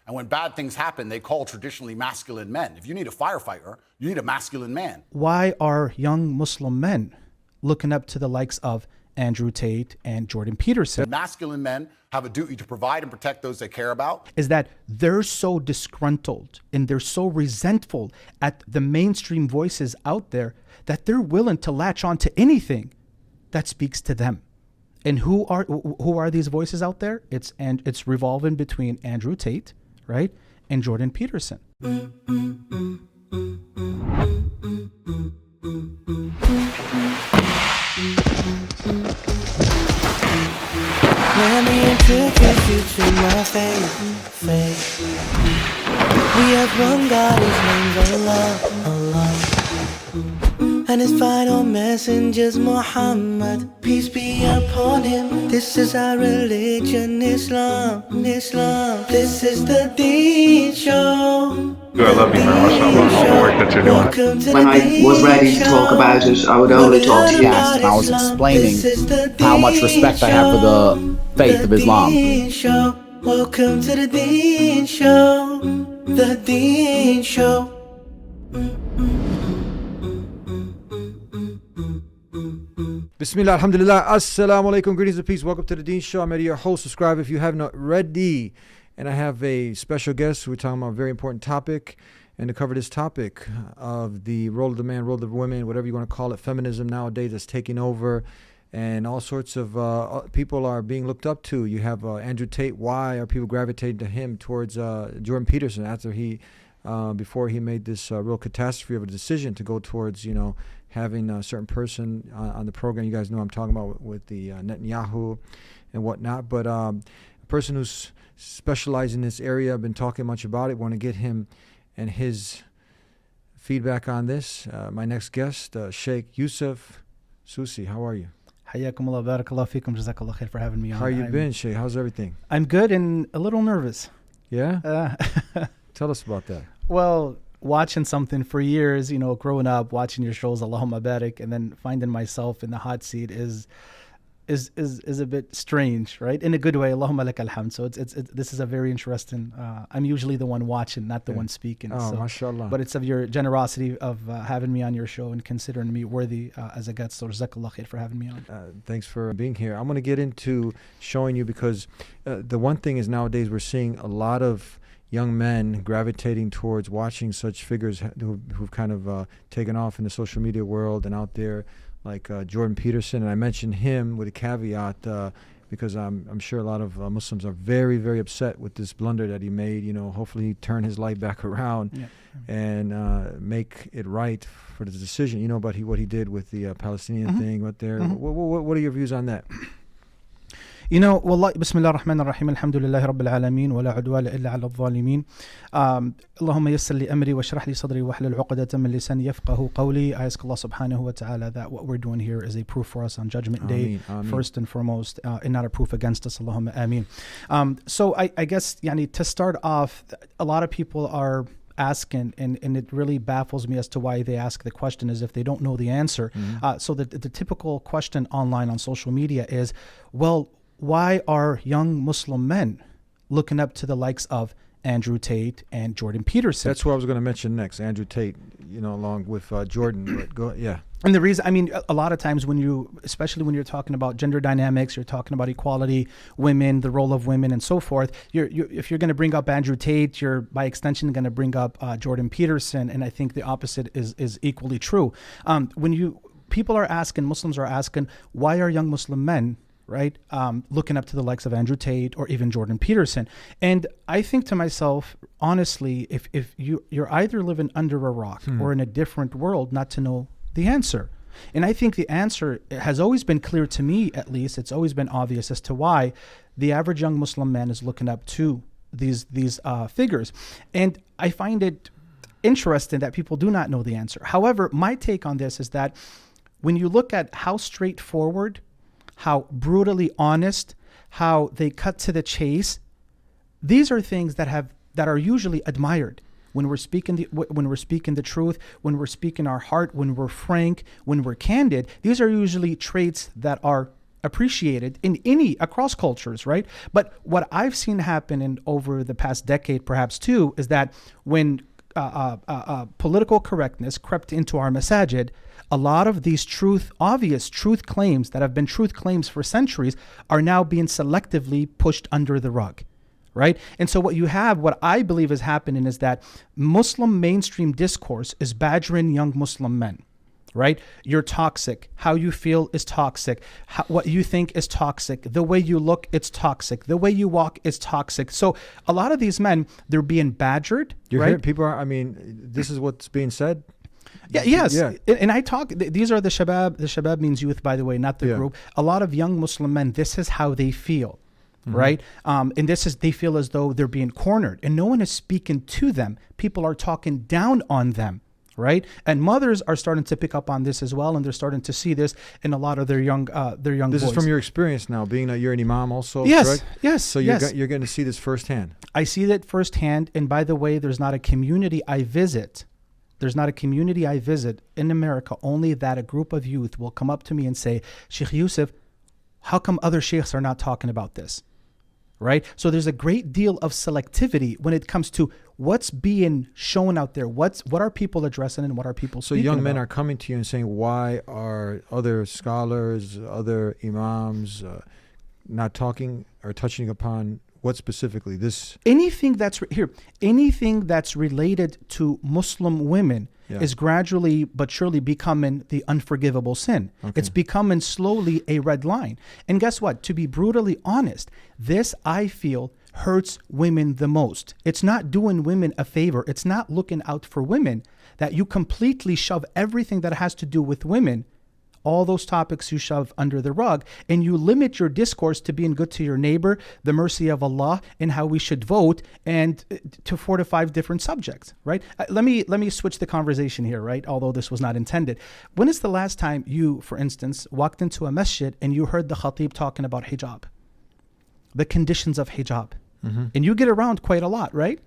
And when bad things happen, they call traditionally masculine men. If you need a firefighter, you need a masculine man. Why are young Muslim men looking up to the likes of Andrew Tate and Jordan Peterson? Masculine men have a duty to provide and protect those they care about. Is that they're so disgruntled and they're so resentful at the mainstream voices out there that they're willing to latch on to anything that speaks to them. And who are these voices out there? It's revolving between Andrew Tate, right, and Jordan Peterson. Let me introduce you to my faith. We have one God, his name's Allah. And his final messenger's Muhammad, peace be upon him. This is our religion, Islam. This is the Deenshow. I love you very much. I love all the work that you're doing. When I was ready to talk about it, I would only talk to guests, and I was explaining how much respect I have for the faith of Islam. Welcome to the Deenshow. The Deenshow. Bismillah, alhamdulillah, assalamu alaikum, greetings and peace. Welcome to the Deenshow. I'm Eddie, your host. Subscribe if you have not already. And I have a special guest. We're talking about a very important topic. And to cover this topic of the role of the man, role of the women, whatever you want to call it, feminism nowadays is taking over. And all sorts of people are being looked up to. You have Andrew Tate. Why are people gravitating to him towards Jordan Peterson after before he made this real catastrophe of a decision to go towards, having a certain person on the program. You guys know I'm talking about with the Netanyahu and whatnot. But a person who's specialized in this area, I've been talking much about it. Want to get him and his feedback on this. My next guest, Sheikh Yusuf Susi. How are you? Hayyakum Allah, barakallah fikum, jazakallah khair for having me on. How you been, Sheikh? How's everything? I'm good and a little nervous. Yeah? Tell us about that. Well, watching something for years, growing up, watching your shows, Allahumma barik, and then finding myself in the hot seat is a bit strange, right? In a good way, Allahumma lak alhamd. So this is a very interesting. I'm usually the one watching, not the one speaking. Oh, so, mashallah. But it's of your generosity of having me on your show and considering me worthy as a guest. So jazakallah khair for having me on. Thanks for being here. I'm going to get into showing you because the one thing is nowadays we're seeing a lot of young men gravitating towards watching such figures who've kind of taken off in the social media world and out there, like Jordan Peterson. And I mentioned him with a caveat because I'm sure a lot of Muslims are very, very upset with this blunder that he made. Hopefully he turn his life back around and make it right for the decision. About what he did with the Palestinian thing. What are your views on that? والله بسم الله الرحمن الرحيم الحمد لله رب العالمين ولا عدوان إلا على الظالمين اللهم يسر لي أمري واشرح لي صدري واحلل عقدة من لساني يفقهوا قولي. I ask Allah subhanahu wa ta'ala that what we're doing here is a proof for us on Judgment Day, first and foremost, and not a proof against us. Allahumma ameen. So I guess to start off, a lot of people are asking, and it really baffles me as to why they ask the question as if they don't know the answer. So the typical question online on social media is, well, why are young Muslim men looking up to the likes of Andrew Tate and Jordan Peterson? That's what I was going to mention next. Andrew Tate, along with Jordan. Yeah. And the reason, a lot of times especially when you're talking about gender dynamics, you're talking about equality, women, the role of women, and so forth. If you're going to bring up Andrew Tate, you're by extension going to bring up Jordan Peterson, and I think the opposite is equally true. Muslims are asking, why are young Muslim men, right, looking up to the likes of Andrew Tate or even Jordan Peterson? And I think to myself, honestly, if you're either living under a rock or in a different world not to know the answer. And I think the answer has always been clear to me, at least. It's always been obvious as to why the average young Muslim man is looking up to these figures. And I find it interesting that people do not know the answer. However, my take on this is that when you look at how straightforward, how brutally honest, how they cut to the chase, these are things that are usually admired when we're speaking the truth, when we're speaking our heart, when we're frank, when we're candid. These are usually traits that are appreciated across cultures, right? But what I've seen happen in over the past decade, perhaps too, is that when political correctness crept into our masajid, a lot of these obvious truth claims that have been truth claims for centuries are now being selectively pushed under the rug, right? And so what I believe is happening is that Muslim mainstream discourse is badgering young Muslim men, right? You're toxic. How you feel is toxic. What you think is toxic. The way you look, it's toxic. The way you walk is toxic. So a lot of these men, they're being badgered, You're right? hearing people this is what's being said. Yeah, yes. Yeah. And I talk, these are the shabab. The shabab means youth, by the way, not the group. A lot of young Muslim men, this is how they feel, right? And they feel as though they're being cornered and no one is speaking to them. People are talking down on them, right? And mothers are starting to pick up on this as well. And they're starting to see this in a lot of their young This boys. is from your experience now, being that you're an imam also, Yes, correct? yes, So yes. you're going to see this firsthand. I see that firsthand. And by the way, there's not a community I visit. There's not a community I visit in America, only that a group of youth will come up to me and say, Sheikh Yusuf, how come other sheikhs are not talking about this? Right? So there's a great deal of selectivity when it comes to what's being shown out there. What are people addressing and what are people So speaking young men about? are coming to you and saying, why are other scholars, other imams not talking or touching upon what specifically this? Anything that's related to Muslim women is gradually but surely becoming the unforgivable sin. Okay. It's becoming slowly a red line. And guess what? To be brutally honest, this I feel hurts women the most. It's not doing women a favor. It's not looking out for women, that you completely shove everything that has to do with women, all those topics you shove under the rug, and you limit your discourse to being good to your neighbor, the mercy of Allah, and how we should vote, and to 4 to 5 different subjects, right? Let me switch the conversation here, right? Although this was not intended. When is the last time you, for instance, walked into a masjid and you heard the khatib talking about hijab, the conditions of hijab? And you get around quite a lot, right?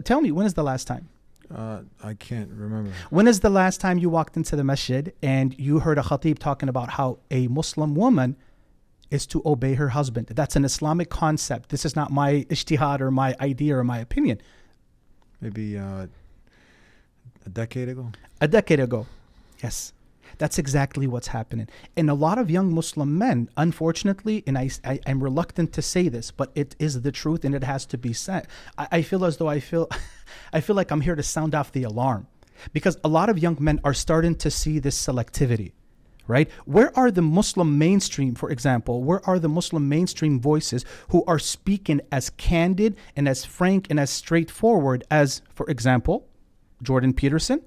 Tell me, when is the last time? I can't remember. When is the last time you walked into the masjid and you heard a khatib talking about how a Muslim woman is to obey her husband? That's an Islamic concept. This is not my ijtihad or my idea or my opinion. Maybe a decade ago? A decade ago. Yes. That's exactly what's happening. And a lot of young Muslim men, unfortunately, and I'm reluctant to say this, but it is the truth and it has to be said. I feel as though I feel like I'm here to sound off the alarm, because a lot of young men are starting to see this selectivity, right? Where are the Muslim mainstream, for example, where are the Muslim mainstream voices who are speaking as candid and as frank and as straightforward as, for example, Jordon Peterson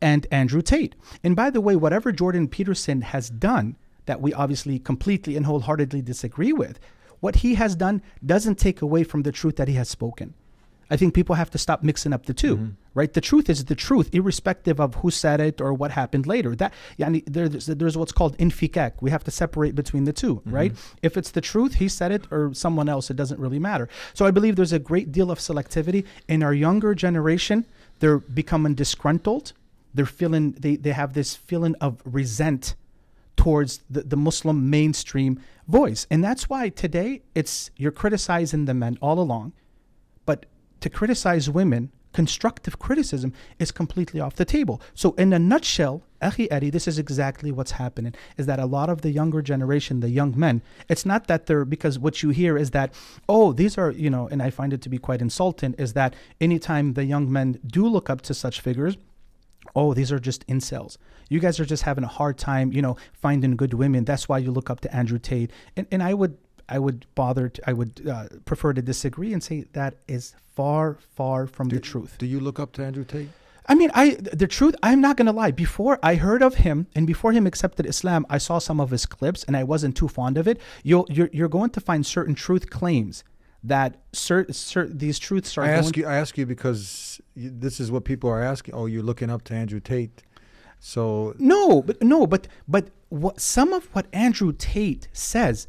and Andrew Tate? And by the way, whatever Jordon Peterson has done that we obviously completely and wholeheartedly disagree with, what he has done doesn't take away from the truth that he has spoken. I think people have to stop mixing up the two, right? The truth is the truth, irrespective of who said it or what happened later. That, there's what's called infikak. We have to separate between the two, right? If it's the truth, he said it, or someone else, it doesn't really matter. So I believe there's a great deal of selectivity in our younger generation. They're becoming disgruntled. They're feeling, they have this feeling of resent towards the Muslim mainstream voice. And that's why today you're criticizing the men all along, but to criticize women, constructive criticism is completely off the table. So in a nutshell, Akhi Eddie, this is exactly what's happening, is that a lot of the younger generation, the young men, it's not that because what you hear is that, oh, these are, and I find it to be quite insulting, is that anytime the young men do look up to such figures, oh, these are just incels. You guys are just having a hard time, finding good women. That's why you look up to Andrew Tate. And I would prefer to disagree and say that is far, far from the truth. Do you look up to Andrew Tate? I mean, the truth, I'm not going to lie. Before I heard of him and before him accepted Islam, I saw some of his clips and I wasn't too fond of it. You're going to find certain truth claims that these truths are. I ask you because this is what people are asking. Oh, you're looking up to Andrew Tate, so but what some of what Andrew Tate says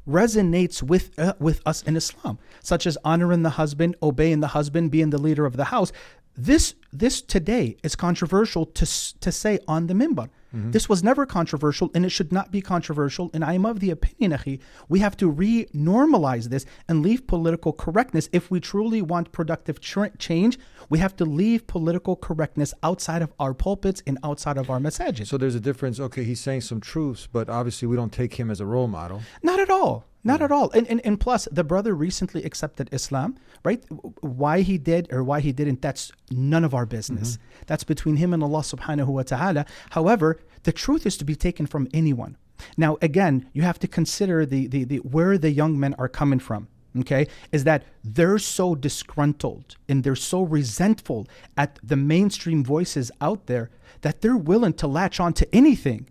resonates with us in Islam, such as honoring the husband, obeying the husband, being the leader of the house. This today is controversial to say on the minbar. This was never controversial, and it should not be controversial. And I am of the opinion, akhi, we have to re-normalize this and leave political correctness. If we truly want productive change, we have to leave political correctness outside of our pulpits and outside of our masajid. So there's a difference. Okay, he's saying some truths, but obviously we don't take him as a role model. Not at all. Not at all. And plus, the brother recently accepted Islam, right? Why he did or why he didn't, that's none of our business. That's between him and Allah subhanahu wa ta'ala. However, the truth is to be taken from anyone. Now, again, you have to consider the where the young men are coming from. Okay, is that they're so disgruntled and they're so resentful at the mainstream voices out there that they're willing to latch on to anything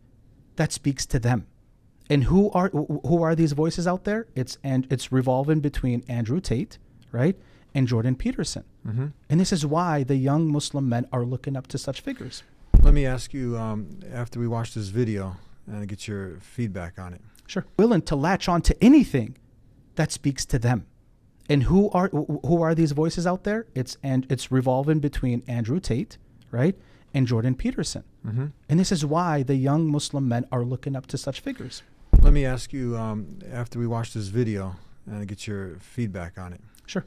that speaks to them. And who are these voices out there? It's revolving between Andrew Tate, right, and Jordon Peterson. And this is why the young Muslim men are looking up to such figures. Let me ask you, after we watch this video, and get your feedback on it. Sure. Willing to latch on to anything that speaks to them. And who are these voices out there? It's revolving between Andrew Tate, right, and Jordon Peterson. And this is why the young Muslim men are looking up to such figures. Let me ask you, after we watch this video, and get your feedback on it. Sure.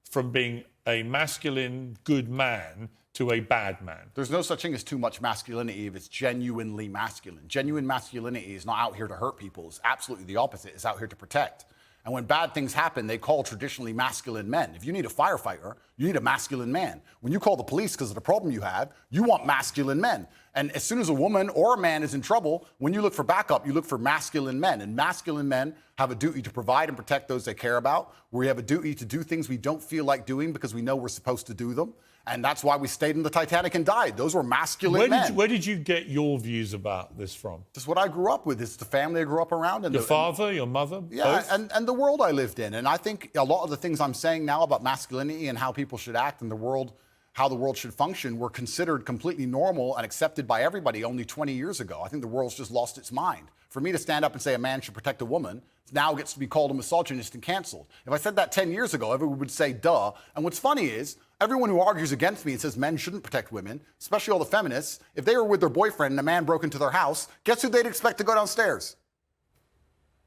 From being a masculine, good man to a bad man. There's no such thing as too much masculinity if it's genuinely masculine. Genuine masculinity is not out here to hurt people. It's absolutely the opposite. It's out here to protect. And when bad things happen, they call traditionally masculine men. If you need a firefighter, you need a masculine man. When you call the police because of the problem you have, you want masculine men. And as soon as a woman or a man is in trouble, when you look for backup, you look for masculine men. And masculine men have a duty to provide and protect those they care about. We have a duty to do things we don't feel like doing because we know we're supposed to do them. And that's why we stayed in the Titanic and died. Those were masculine men. Where did you get your views about this from? This is what I grew up with. It's the family I grew up around. And your father, your mother, yeah, both? and the world I lived in. And I think a lot of the things I'm saying now about masculinity and how people should act in the world, how the world should function, were considered completely normal and accepted by everybody only 20 years ago. I think the world's just lost its mind. For me to stand up and say a man should protect a woman now gets to be called a misogynist and canceled. If I said that 10 years ago, everyone would say, duh. And what's funny is, everyone who argues against me and says men shouldn't protect women, especially all the feminists, if they were with their boyfriend and a man broke into their house, guess who they'd expect to go downstairs?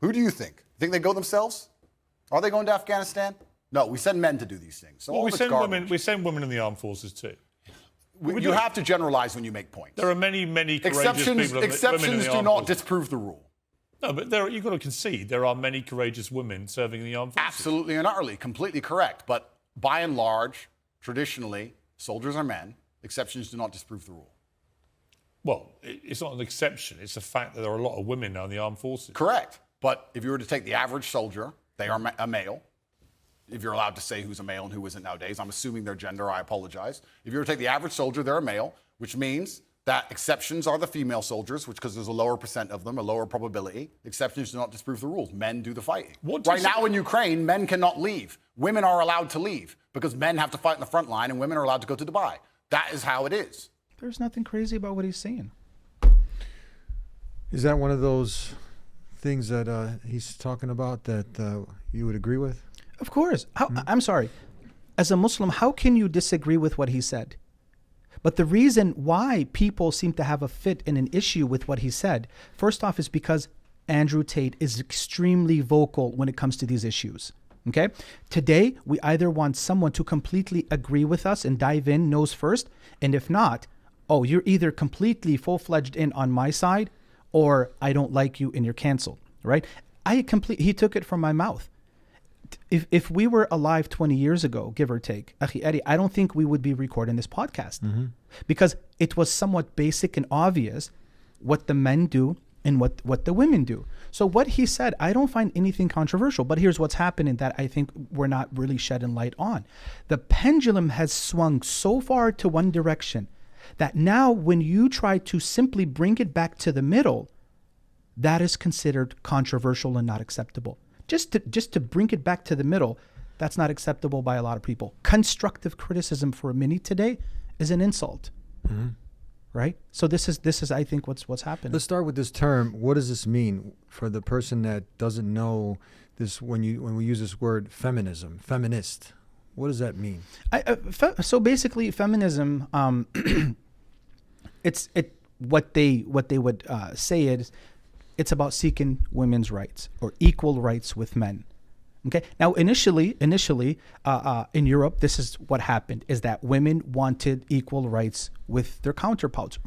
Who do you think? Think they go themselves? Are they going to Afghanistan? No, we send men to do these things. So well, we send women in the armed forces too. You have to generalize when you make points. There are many courageous people. Exceptions do not disprove the rule. No, but you've got to concede there are many courageous women serving in the armed forces. Absolutely and utterly, completely correct. But by and large, traditionally, soldiers are men. Exceptions do not disprove the rule. Well, it's not an exception. It's a fact that there are a lot of women now in the armed forces. Correct. But if you were to take the average soldier, they are a male. If you're allowed to say who's a male and who isn't nowadays, I'm assuming their gender, I apologize. If you were to take the average soldier, they're a male, which means that exceptions are the female soldiers, which because there's a lower percent of them, a lower probability. Exceptions do not disprove the rules. Men do the fighting. Right now in Ukraine, men cannot leave. Women are allowed to leave because men have to fight in the front line and women are allowed to go to Dubai. That is how it is. There's nothing crazy about what he's saying. Is that one of those things that he's talking about that you would agree with? Of course. I'm sorry. As a Muslim, how can you disagree with what he said? But the reason why people seem to have a fit and an issue with what he said, first off, is because Andrew Tate is extremely vocal when it comes to these issues. Okay? Today, we either want someone to completely agree with us and dive in nose first, and if not, oh, you're either completely full-fledged in on my side, or I don't like you and you're canceled, right? He took it from my mouth. If we were alive 20 years ago, give or take, Akhi Eddie, I don't think we would be recording this podcast because it was somewhat basic and obvious what the men do and what the women do. So what he said, I don't find anything controversial, but here's what's happening that I think we're not really shedding light on. The pendulum has swung so far to one direction that now when you try to simply bring it back to the middle, that is considered controversial and not acceptable. Just to bring it back to the middle, that's not acceptable by a lot of people. Constructive criticism for a minute today is an insult, right? So this is I think what's happening. Let's start with this term. What does this mean for the person that doesn't know this? When we use this word feminism, feminist, What does that mean? So basically, feminism, what they would say is, it's about seeking women's rights or equal rights with men. Okay. Now, initially, in Europe, this is what happened: is that women wanted equal rights with their counterparts,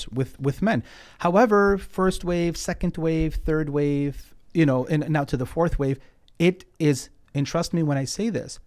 with men. However, first wave, second wave, third wave, and now to the fourth wave, it is. And trust me when I say this,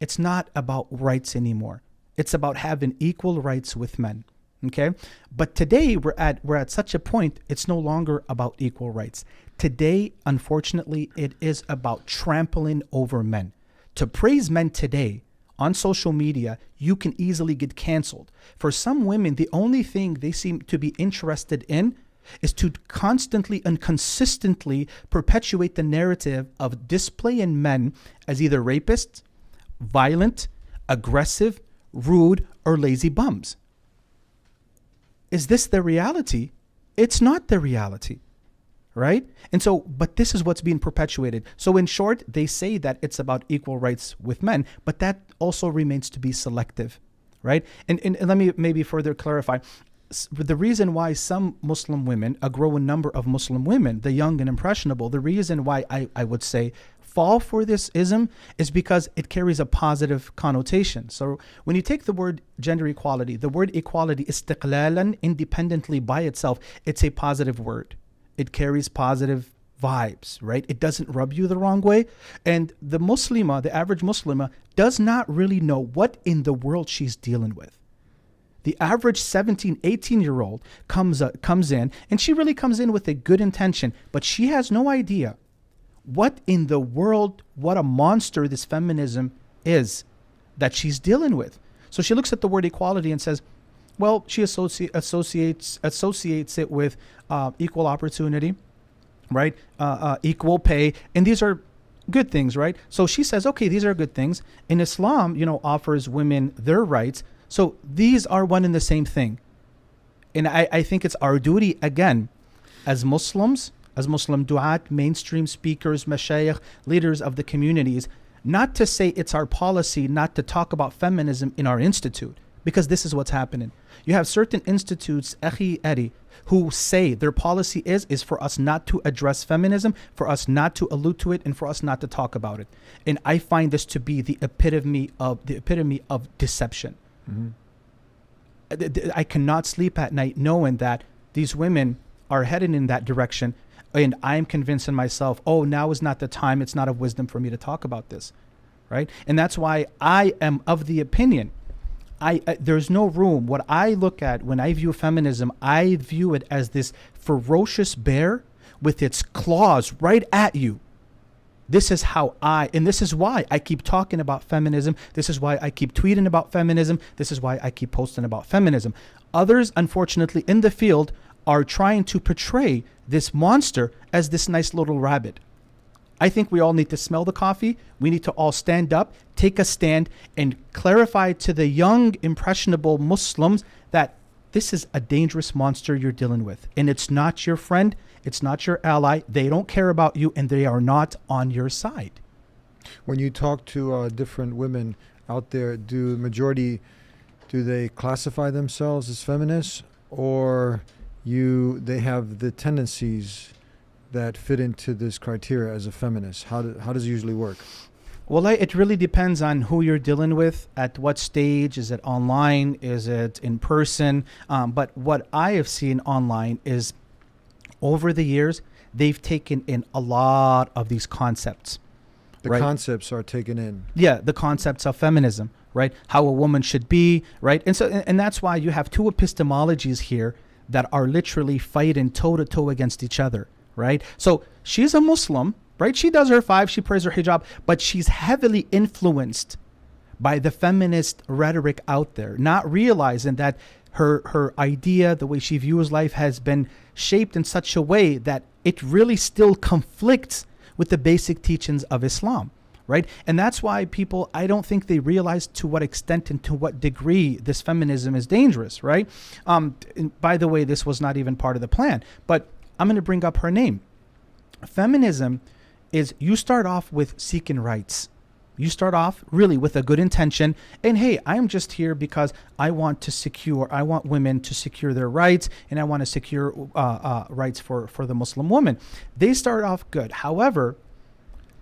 it's not about rights anymore. It's about having equal rights with men. Okay. But today we're at such a point, it's no longer about equal rights. Today, unfortunately, it is about trampling over men. To praise men today on social media, you can easily get canceled. For some women, the only thing they seem to be interested in is to constantly and consistently perpetuate the narrative of displaying men as either rapists, violent, aggressive, rude, or lazy bums. Is this the reality? It's not the reality, right? And so, but this is what's being perpetuated. So in short, they say that it's about equal rights with men, but that also remains to be selective, right? And let me maybe further clarify. The reason why some Muslim women, a growing number of Muslim women, the young and impressionable, the reason why I would say fall for this ism is because it carries a positive connotation. So when you take the word gender equality, the word equality, istiqlalan, independently by itself, it's a positive word. It carries positive vibes, right? It doesn't rub you the wrong way. And the Muslima, the average Muslima, does not really know what in the world she's dealing with. The average 17, 18-year-old comes in, and she really comes in with a good intention, but she has no idea what in the world, what a monster this feminism is that she's dealing with. So she looks at the word equality and says, well, she associates it with equal opportunity, right? Equal pay, and these are good things, right? So she says, okay, these are good things. And Islam, offers women their rights. So these are one and the same thing. And I think it's our duty, again, as Muslims, as Muslim du'at, mainstream speakers, mashayikh, leaders of the communities, not to say it's our policy not to talk about feminism in our institute, because this is what's happening. You have certain institutes, who say their policy is for us not to address feminism, for us not to allude to it, and for us not to talk about it. And I find this to be the epitome of deception. Mm-hmm. I cannot sleep at night knowing that these women are headed in that direction, and I'm convincing myself, oh, now is not the time, it's not of wisdom for me to talk about this, right? And that's why I am of the opinion, there's no room. What I look at when I view feminism, I view it as this ferocious bear with its claws right at you. This is how and this is why I keep talking about feminism. This is why I keep tweeting about feminism. This is why I keep posting about feminism. Others, unfortunately, in the field are trying to portray this monster as this nice little rabbit. I think we all need to smell the coffee. We need to all stand up, take a stand, and clarify to the young, impressionable Muslims that this is a dangerous monster you're dealing with. And it's not your friend. It's not your ally. They don't care about you, and they are not on your side. When you talk to different women out there, do they classify themselves as feminists, or they have the tendencies that fit into this criteria as a feminist? How does it usually work? Well, it really depends on who you're dealing with, at what stage. Is it online? Is it in person? But what I have seen online is, over the years, they've taken in a lot of these concepts. The right? concepts are taken in. Yeah, the concepts of feminism, right? How a woman should be, right? And that's why you have two epistemologies here that are literally fighting toe-to-toe against each other, right? So she's a Muslim, right? She does her five, she prays her hijab, but she's heavily influenced by the feminist rhetoric out there, not realizing that her idea, the way she views life, has been shaped in such a way that it really still conflicts with the basic teachings of Islam, right? And that's why people, I don't think they realize to what extent and to what degree this feminism is dangerous, right? By the way, this was not even part of the plan, but I'm going to bring up her name. Feminism is, you start off with seeking rights, You start off really with a good intention, and hey, I'm just here because I want women to secure their rights, and I want to secure rights for the Muslim woman. They start off good. However,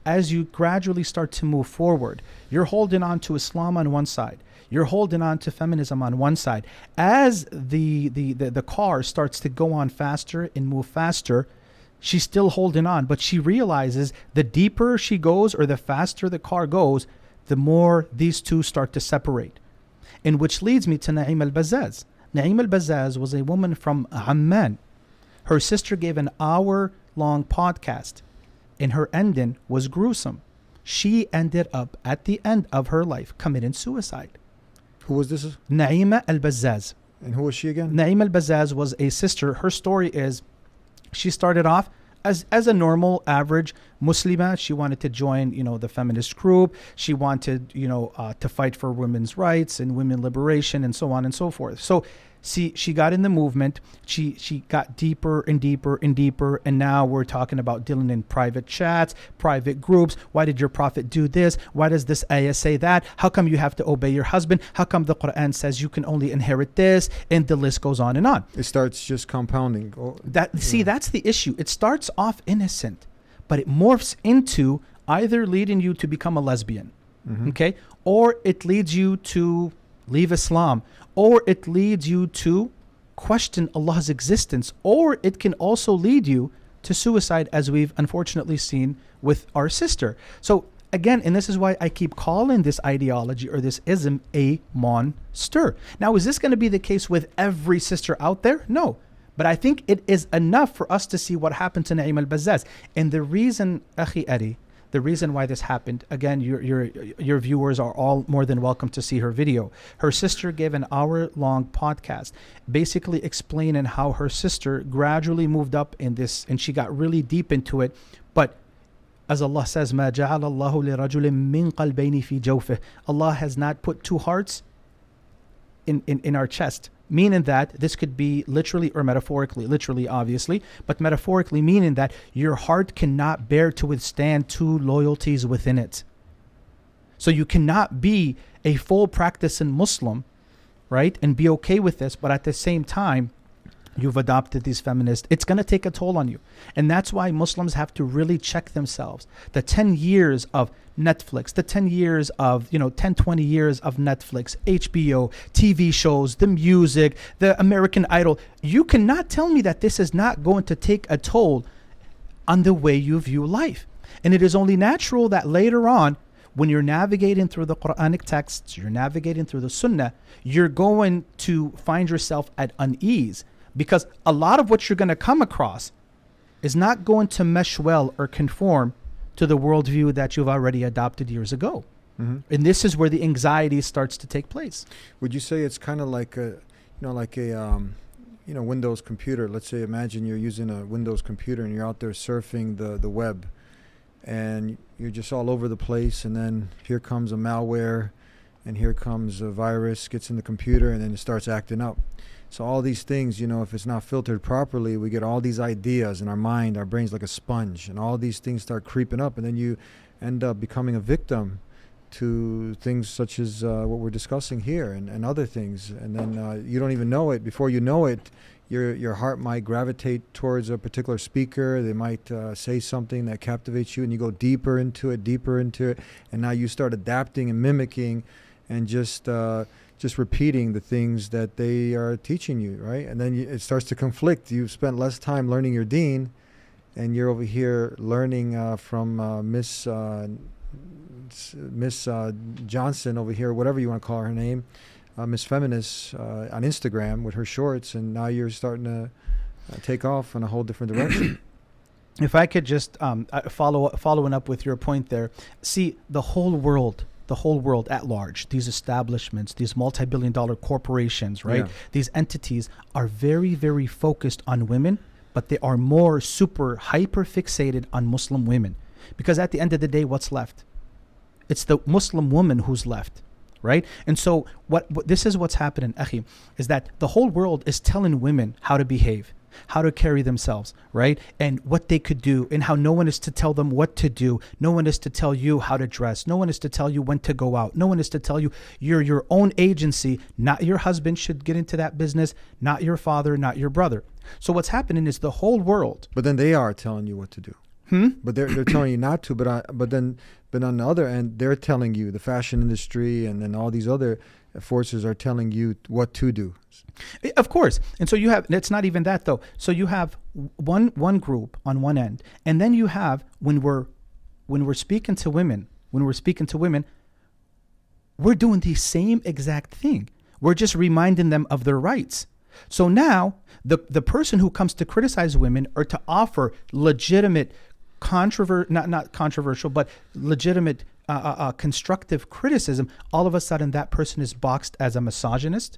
as you gradually start to move forward, you're holding on to Islam on one side. You're holding on to feminism on one side. As the car starts to go on faster and move faster, she's still holding on, but she realizes the deeper she goes or the faster the car goes, the more these two start to separate. And which leads me to Naim al-Bazzaz. Naim al-Bazzaz was a woman from Amman. Her sister gave an hour-long podcast, and her ending was gruesome. She ended up, at the end of her life, committing suicide. Who was this? Naima al-Bazzaz. And who was she again? Naima al-Bazzaz was a sister. Her story is, she started off as a normal, average Muslima. She wanted to join, the feminist group. She wanted, to fight for women's rights and women liberation and so on and so forth. So she got in the movement. She got deeper and deeper and deeper. And now we're talking about dealing in private chats, private groups. Why did your prophet do this? Why does this ayah say that? How come you have to obey your husband? How come the Quran says you can only inherit this? And the list goes on and on. It starts just compounding. That's the issue. It starts off innocent, but it morphs into either leading you to become a lesbian, okay? Or it leads you to leave Islam, or it leads you to question Allah's existence, or it can also lead you to suicide, as we've unfortunately seen with our sister. So again, and this is why I keep calling this ideology or this ism a monster. Now, is this going to be the case with every sister out there? No. But I think it is enough for us to see what happened to Naim al-Bazzaz. And the reason, Akhi Eddie, the reason why this happened, again, your viewers are all more than welcome to see her video. Her sister gave an hour-long podcast basically explaining how her sister gradually moved up in this, and she got really deep into it. But as Allah says, مَا جَعَلَ اللَّهُ لِرَجُلٍ مِّن قَلْبَيْنِ فِي جَوْفِهِ. Allah has not put two hearts in our chest. Meaning that this could be literally or metaphorically, literally obviously, but metaphorically meaning that your heart cannot bear to withstand two loyalties within it. So you cannot be a full practicing Muslim, right, and be okay with this, but at the same time, you've adopted these feminists. It's going to take a toll on you. And that's why Muslims have to really check themselves. The 10 years of Netflix, the 10 years of, 10, 20 years of Netflix, HBO, TV shows, the music, the American Idol. You cannot tell me that this is not going to take a toll on the way you view life. And it is only natural that later on, when you're navigating through the Quranic texts, you're navigating through the Sunnah, you're going to find yourself at unease. Because a lot of what you're going to come across is not going to mesh well or conform to the worldview that you've already adopted years ago. And this is where the anxiety starts to take place. Would you say it's kind of like a Windows computer? Let's say, imagine you're using a Windows computer and you're out there surfing the web, and you're just all over the place, and then here comes a malware, and here comes a virus, gets in the computer, and then it starts acting up. So all these things, if it's not filtered properly, we get all these ideas in our mind, our brain's like a sponge, and all these things start creeping up, and then you end up becoming a victim to things such as what we're discussing here and other things. And then you don't even know it. Before you know it, your heart might gravitate towards a particular speaker. They might say something that captivates you, and you go deeper into it, and now you start adapting and mimicking and just repeating the things that they are teaching you, right? And then it starts to conflict. You've spent less time learning your deen, and you're over here learning from Miss Johnson over here, whatever you want to call her name, Miss Feminist on Instagram with her shorts, and now you're starting to take off in a whole different direction. If I could just following up with your point there, see, the whole world at large, these establishments, these multi-billion-dollar corporations, right? Yeah. These entities are very, very focused on women, but they are more super hyper fixated on Muslim women. Because at the end of the day, what's left? It's the Muslim woman who's left, right? And so what this is what's happening, Akhi, is that the whole world is telling women how to behave. how to carry themselves, right? And what they could do, and how no one is to tell them what to do. No one is to tell you how to dress. No one is to tell you when to go out. No one is to tell you you're your own agency. Not your husband should get into that business, not your father, not your brother. So what's happening is the whole world. But then they are telling you what to do. But they're telling you not to. But on the other end, they're telling you, the fashion industry and then all these other forces are telling you what to do. Of course. And so you have, it's not even that though. So you have one group on one end, and then you have when we're speaking to women, we're doing the same exact thing. We're just reminding them of their rights. So now the person who comes to criticize women or to offer legitimate not controversial, but legitimate constructive criticism, all of a sudden that person is boxed as a misogynist,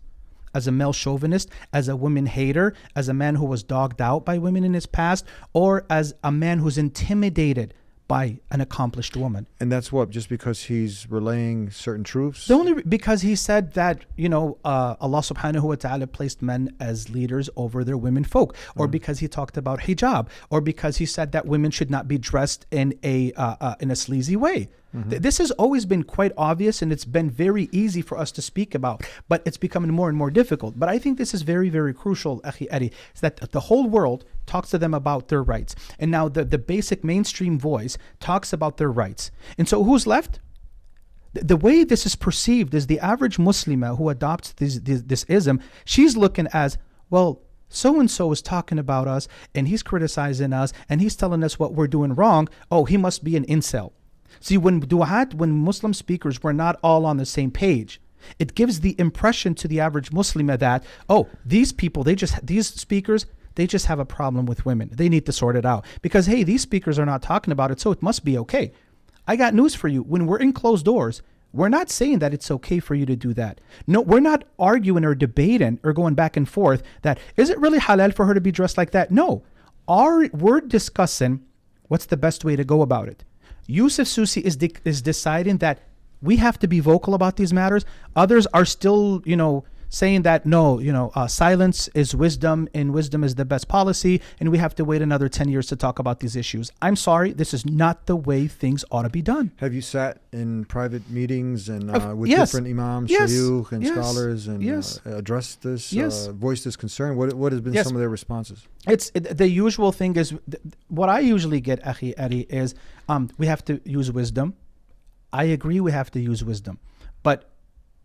as a male chauvinist, as a women hater, as a man who was dogged out by women in his past, or as a man who's intimidated by an accomplished woman. And that's what, just because he's relaying certain truths? Because he said that, Allah subhanahu wa ta'ala placed men as leaders over their women folk, or because he talked about hijab, or because he said that women should not be dressed in a sleazy way. This has always been quite obvious, and it's been very easy for us to speak about, but it's becoming more and more difficult. But I think this is very, very crucial, Akhi Eddie, is that the whole world talks to them about their rights. And now the basic mainstream voice talks about their rights. And so who's left? The way this is perceived is the average Muslima who adopts this ism, she's looking as, well, so-and-so is talking about us, and he's criticizing us, and he's telling us what we're doing wrong. Oh, he must be an incel. See, when Muslim speakers were not all on the same page, it gives the impression to the average Muslimah that, oh, these speakers, they just have a problem with women. They need to sort it out. Because, hey, these speakers are not talking about it, so it must be okay. I got news for you. When we're in closed doors, we're not saying that it's okay for you to do that. No, we're not arguing or debating or going back and forth that, is it really halal for her to be dressed like that? No. We're discussing what's the best way to go about it. Yusuf Susi is deciding that we have to be vocal about these matters. Others are still, saying that no, silence is wisdom, and wisdom is the best policy, and we have to wait another 10 years to talk about these issues. I'm sorry, this is not the way things ought to be done. Have you sat in private meetings and with different imams, shayukh, and scholars, and addressed this, voiced this concern? What has been some of their responses? It's the usual thing is, what I usually get, Akhi Eddie, is we have to use wisdom. I agree we have to use wisdom, but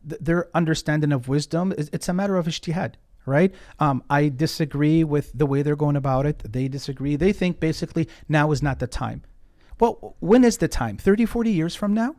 their understanding of wisdom it's a matter of ijtihad, right? I disagree with the way they're going about it. They disagree. They think basically now is not the time. Well, when is the time? 30, 40 years from now?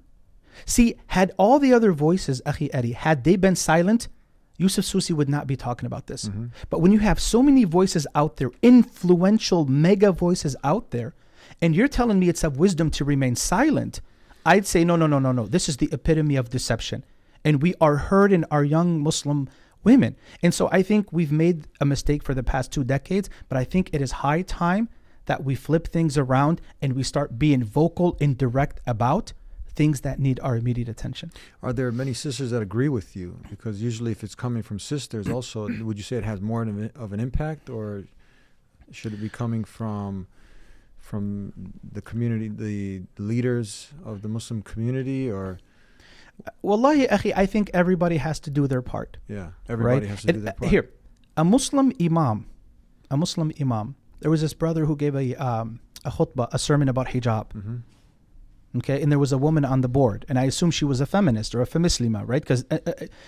See, had all the other voices, Akhi Eddie, had they been silent, Yusuf Susi would not be talking about this. But when you have so many voices out there, influential mega voices out there, and you're telling me it's of wisdom to remain silent, I'd say no. This is the epitome of deception. And we are hurting our young Muslim women. And so I think we've made a mistake for the past 2 decades, but I think it is high time that we flip things around and we start being vocal and direct about things that need our immediate attention. Are there many sisters that agree with you? Because usually if it's coming from sisters also, would you say it has more of an impact, or should it be coming from the community, the leaders of the Muslim community, or... Wallahi, akhi, I think everybody has to do their part. Yeah, everybody has to do their part. Here, a Muslim imam, there was this brother who gave a khutbah, a sermon about hijab. Okay, and there was a woman on the board, and I assume she was a feminist or a femislima, right? Because,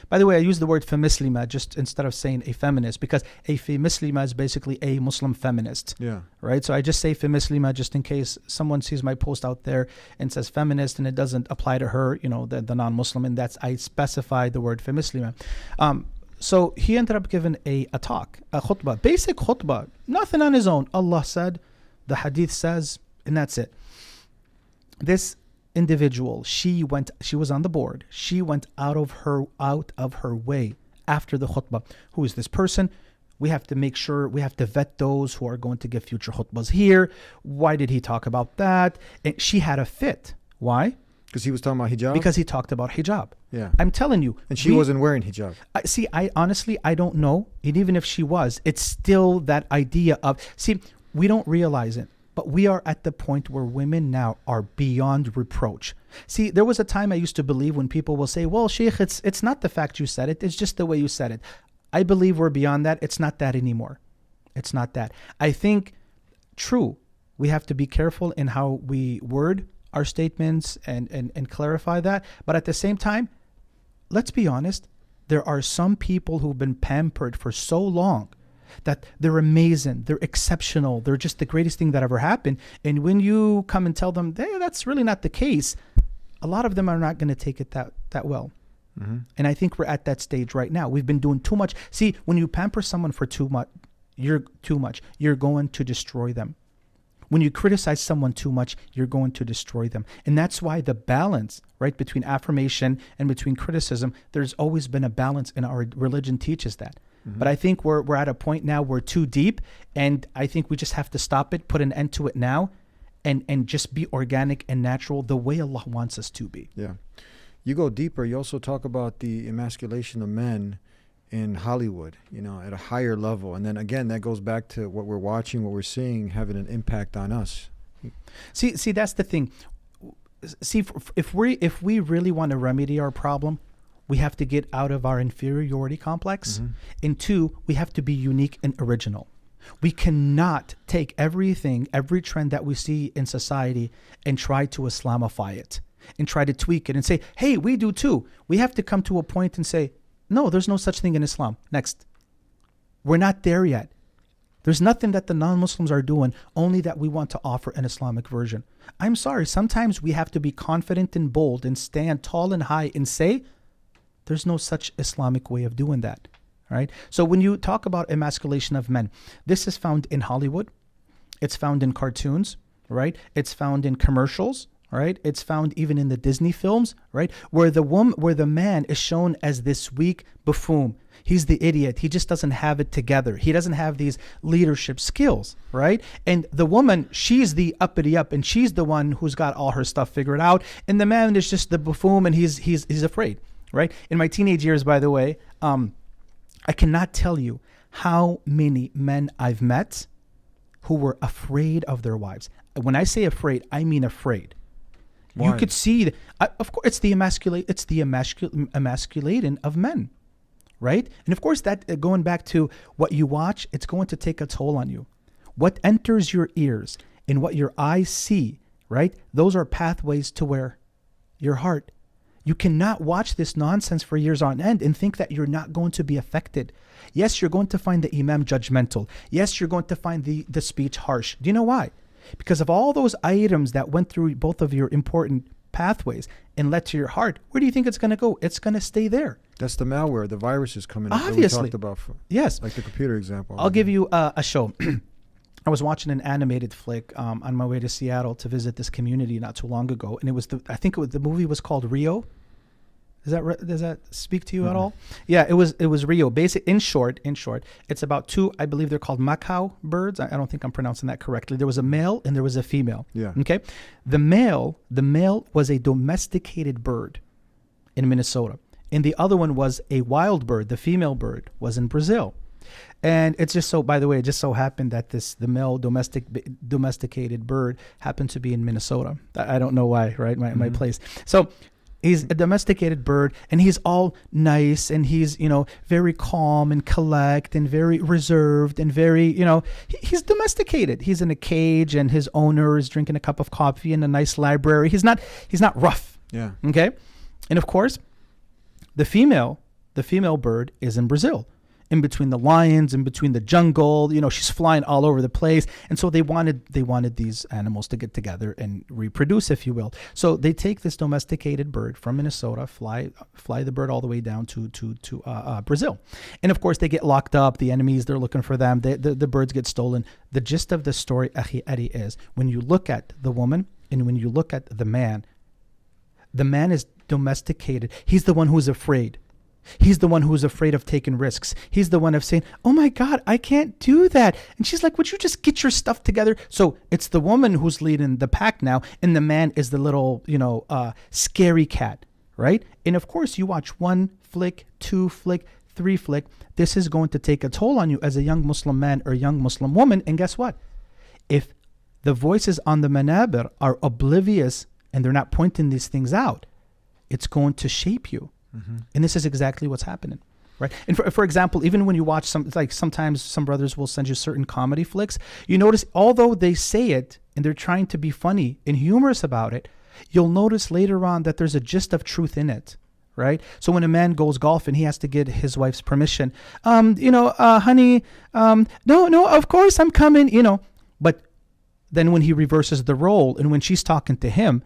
by the way, I use the word femislima just instead of saying a feminist, because a femislima is basically a Muslim feminist. Yeah. Right? So I just say femislima just in case someone sees my post out there and says feminist and it doesn't apply to her, the non-Muslim, and I specify the word femislima. So he ended up giving a talk, a khutbah, basic khutbah, nothing on his own. Allah said, the hadith says, and that's it. This individual, she was on the board. She went out of her way after the khutbah. Who is this person? We have to make sure, we have to vet those who are going to give future khutbahs here. Why did he talk about that? And she had a fit. Why? Because he was talking about hijab? Because he talked about hijab. Yeah. I'm telling you. And she wasn't wearing hijab. I honestly, I don't know. And even if she was, it's still that idea of, see, we don't realize it, but we are at the point where women now are beyond reproach. See, there was a time I used to believe when people will say, well, Sheikh, it's not the fact you said it. It's just the way you said it. I believe we're beyond that. It's not that anymore. It's not that. I think, true, we have to be careful in how we word our statements and clarify that. But at the same time, let's be honest, there are some people who've been pampered for so long that they're amazing, they're exceptional, they're just the greatest thing that ever happened. And when you come and tell them, hey, that's really not the case, a lot of them are not going to take it that well. Mm-hmm. And I think we're at that stage right now. We've been doing too much. See, when you pamper someone for too much, you're going to destroy them. When you criticize someone too much, you're going to destroy them. And that's why the balance, right, between affirmation and between criticism, there's always been a balance, and our religion teaches that. Mm-hmm. But I think we're at a point now we're too deep, and I think we just have to stop it, put an end to it now, and just be organic and natural the way Allah wants us to be. Yeah. You go deeper, you also talk about the emasculation of men in Hollywood, at a higher level. And then again, that goes back to what we're watching, what we're seeing, having an impact on us. See, that's the thing. See, if we really want to remedy our problem, we have to get out of our inferiority complex. Mm-hmm. And two, we have to be unique and original. We cannot take every trend that we see in society and try to Islamify it and try to tweak it and say, hey, we do too. We have to come to a point and say, no, there's no such thing in Islam. Next. We're not there yet. There's nothing that the non-Muslims are doing, only that we want to offer an Islamic version. I'm sorry, sometimes we have to be confident and bold and stand tall and high and say, there's no such Islamic way of doing that. Right? So when you talk about emasculation of men, this is found in Hollywood. It's found in cartoons, right? It's found in commercials, right? It's found even in the Disney films, right? Where the man is shown as this weak buffoon. He's the idiot. He just doesn't have it together. He doesn't have these leadership skills, right? And the woman, she's the uppity up, and she's the one who's got all her stuff figured out. And the man is just the buffoon, and he's afraid, right? In my teenage years, by the way, I cannot tell you how many men I've met who were afraid of their wives. When I say afraid, I mean afraid. Why? You could see, of course, it's the emasculating of men, right? And of course, that going back to what you watch, it's going to take a toll on you. What enters your ears and what your eyes see, right? Those are pathways to where? Your heart. You cannot watch this nonsense for years on end and think that you're not going to be affected. Yes, you're going to find the imam judgmental. Yes, you're going to find the speech harsh. Do you know why? Because of all those items that went through both of your important pathways and led to your heart, where do you think it's going to go? It's going to stay there. That's the malware, the viruses coming in Obviously. that we talked about. Yes. Like the computer example. I'll give you a show. I was watching an animated flick on my way to Seattle to visit this community not too long ago. And the movie was called Rio. Does that speak to you at all? Yeah, it was Rio. In short, it's about two, I believe they're called macaw birds. I don't think I'm pronouncing that correctly. There was a male and there was a female. Yeah. Okay. The male was a domesticated bird in Minnesota, and the other one was a wild bird. The female bird was in Brazil. And it's just so, by the way, it just so happened that the male domesticated bird happened to be in Minnesota. I don't know why, right? My place. So he's a domesticated bird, and he's all nice, and he's, very calm and collect and very reserved and very, he's domesticated. He's in a cage, and his owner is drinking a cup of coffee in a nice library. He's not rough. Yeah. Okay. And of course, the female bird is in Brazil, in between the lions, in between the jungle. She's flying all over the place. And so they wanted these animals to get together and reproduce, if you will. So they take this domesticated bird from Minnesota, fly the bird all the way down to Brazil. And of course, they get locked up. The enemies, they're looking for them. The birds get stolen. The gist of the story, Akhi Eddie, is when you look at the woman and when you look at the man is domesticated. He's the one who's afraid. He's the one who's afraid of taking risks. He's the one of saying, oh my God, I can't do that. And she's like, would you just get your stuff together? So it's the woman who's leading the pack now, and the man is the little, scary cat, right? And of course, you watch 1 flick, 2 flick, 3 flick. This is going to take a toll on you as a young Muslim man or young Muslim woman. And guess what? If the voices on the manabir are oblivious and they're not pointing these things out, it's going to shape you. And this is exactly what's happening, right? And for example, even when you watch sometimes some brothers will send you certain comedy flicks, you notice, although they say it and they're trying to be funny and humorous about it, you'll notice later on that there's a gist of truth in it, right? So when a man goes golfing, he has to get his wife's permission. Honey, no, of course I'm coming, But then when he reverses the role and when she's talking to him,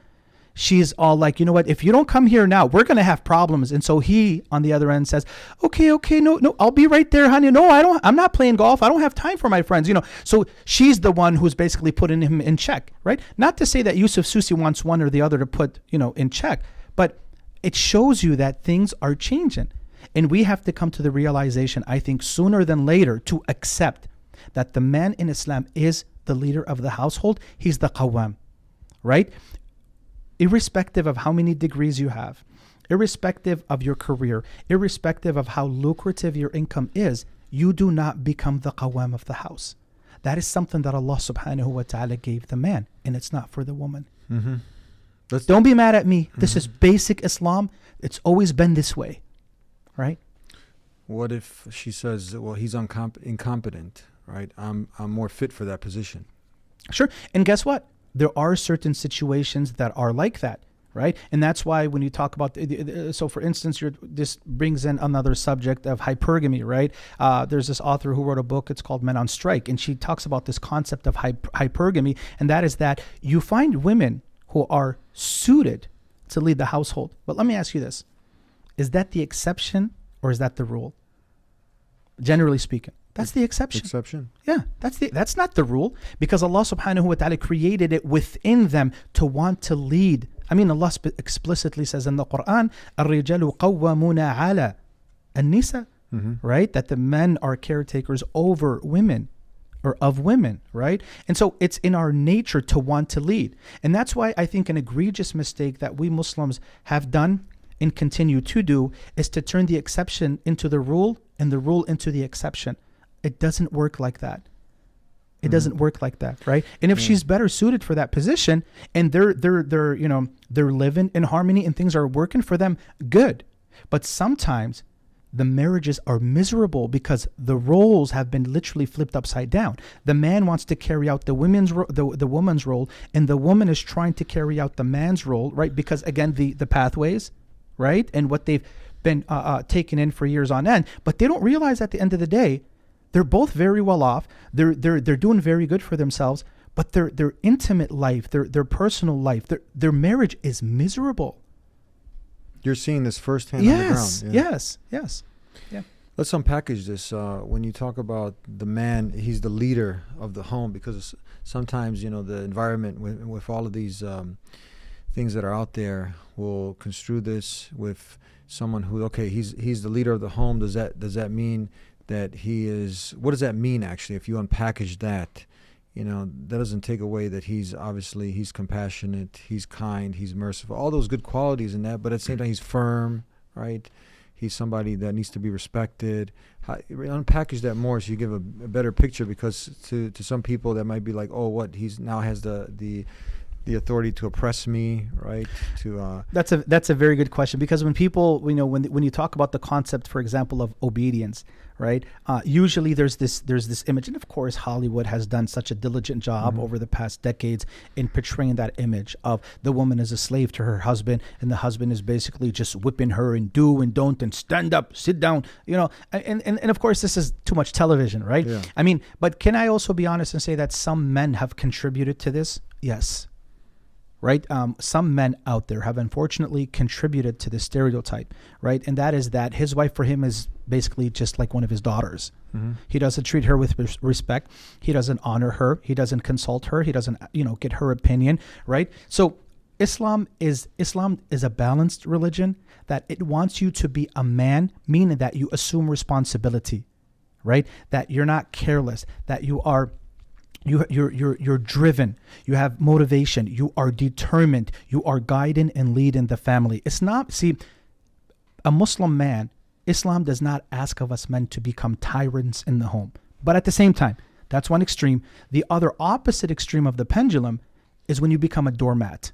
she's all like, you know what, if you don't come here now, we're going to have problems. And so he, on the other end, says, okay, no, I'll be right there, honey. No, I'm not playing golf. I don't have time for my friends, So she's the one who's basically putting him in check, right? Not to say that Yusuf Susi wants one or the other to put, in check, but it shows you that things are changing. And we have to come to the realization, I think, sooner than later, to accept that the man in Islam is the leader of the household. He's the qawwam, right? Irrespective of how many degrees you have, irrespective of your career, irrespective of how lucrative your income is, you do not become the qawwam of the house. That is something that Allah subhanahu wa ta'ala gave the man, and it's not for the woman. Don't be mad at me. This is basic Islam. It's always been this way, right? What if she says, well, he's incompetent, right? I'm more fit for that position. Sure. And guess what? There are certain situations that are like that, right? And that's why when you talk about, so for instance, this brings in another subject of hypergamy, right? There's this author who wrote a book, it's called Men on Strike, and she talks about this concept of hypergamy, and that is that you find women who are suited to lead the household. But let me ask you this. Is that the exception or is that the rule? Generally speaking. That's the exception. Yeah, that's not the rule, because Allah subhanahu wa ta'ala created it within them to want to lead. I mean, Allah explicitly says in the Quran, الرِّجَالُ قَوَّمُونَ عَلَى النِّسَاءِ, right? That the men are caretakers over women or of women, right? And so it's in our nature to want to lead. And that's why I think an egregious mistake that we Muslims have done and continue to do is to turn the exception into the rule and the rule into the exception. It doesn't work like that. It doesn't work like that, right? And if she's better suited for that position and they're living in harmony and things are working for them, good. But sometimes the marriages are miserable because the roles have been literally flipped upside down. The man wants to carry out the woman's role, and the woman is trying to carry out the man's role, right? Because again, the pathways, right, and what they've been taken in for years on end, but they don't realize at the end of the day, they're both very well off. They're doing very good for themselves, but their intimate life, their personal life, their marriage is miserable. You're seeing this firsthand on the ground. Yes. Yeah. Let's unpackage this. When you talk about the man, he's the leader of the home, because sometimes, the environment with all of these things that are out there will construe this with someone who, okay, he's the leader of the home. Does that mean that he is? What does that mean actually? If you unpackage that, that doesn't take away that he's compassionate, he's kind, he's merciful, all those good qualities in that. But at the same time, he's firm, right? He's somebody that needs to be respected. Unpackage that more so you give a better picture, because to some people that might be like, oh, what, he's now has the authority to oppress me, right? That's a very good question, because when people, when you talk about the concept, for example, of obedience, right? Usually there's this image, and of course Hollywood has done such a diligent job over the past decades in portraying that image of the woman as a slave to her husband, and the husband is basically just whipping her and do and don't and stand up, sit down, and of course this is too much television, right? Yeah. I mean, but can I also be honest and say that some men have contributed to this? Yes. Right? Some men out there have unfortunately contributed to this stereotype, right? And that is that his wife for him is basically just like one of his daughters. He doesn't treat her with respect. He doesn't honor her. He doesn't consult her. He doesn't, get her opinion, right? So Islam is a balanced religion, that it wants you to be a man, meaning that you assume responsibility, right? That you're not careless, that you are You're driven. You have motivation. You are determined. You are guiding and leading the family. It's not, see, a Muslim man, Islam does not ask of us men to become tyrants in the home. But at the same time, that's one extreme. The other opposite extreme of the pendulum is when you become a doormat,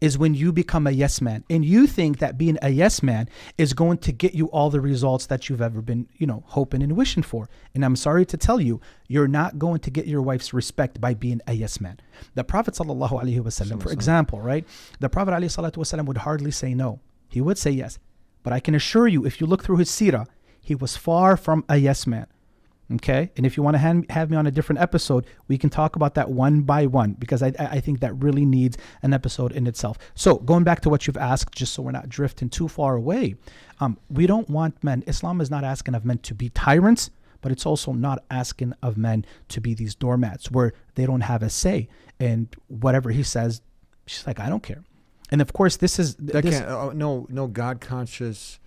is when you become a yes man. And you think that being a yes man is going to get you all the results that you've ever been, hoping and wishing for. And I'm sorry to tell you, you're not going to get your wife's respect by being a yes man. The Prophet sallallahu alaihi wasallam, for example, right? The Prophet alaihi salatu wasallam would hardly say no. He would say yes. But I can assure you, if you look through his seerah, he was far from a yes man. Okay, and if you want to have me on a different episode, we can talk about that one by one, because I think that really needs an episode in itself. So going back to what you've asked, just so we're not drifting too far away, we don't want men. Islam is not asking of men to be tyrants, but it's also not asking of men to be these doormats where they don't have a say. And whatever he says, she's like, I don't care. And of course, no God conscious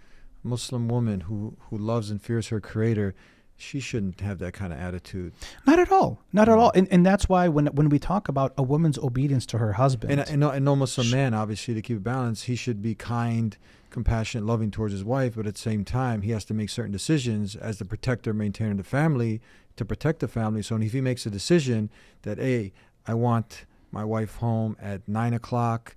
Muslim woman who loves and fears her Creator, she shouldn't have that kind of attitude. Not at all. Not at all. And that's why when we talk about a woman's obedience to her husband. And no Muslim man, obviously, to keep it balanced, he should be kind, compassionate, loving towards his wife, but at the same time, he has to make certain decisions as the protector, maintainer of the family, to protect the family. So if he makes a decision that, hey, I want my wife home at 9 o'clock,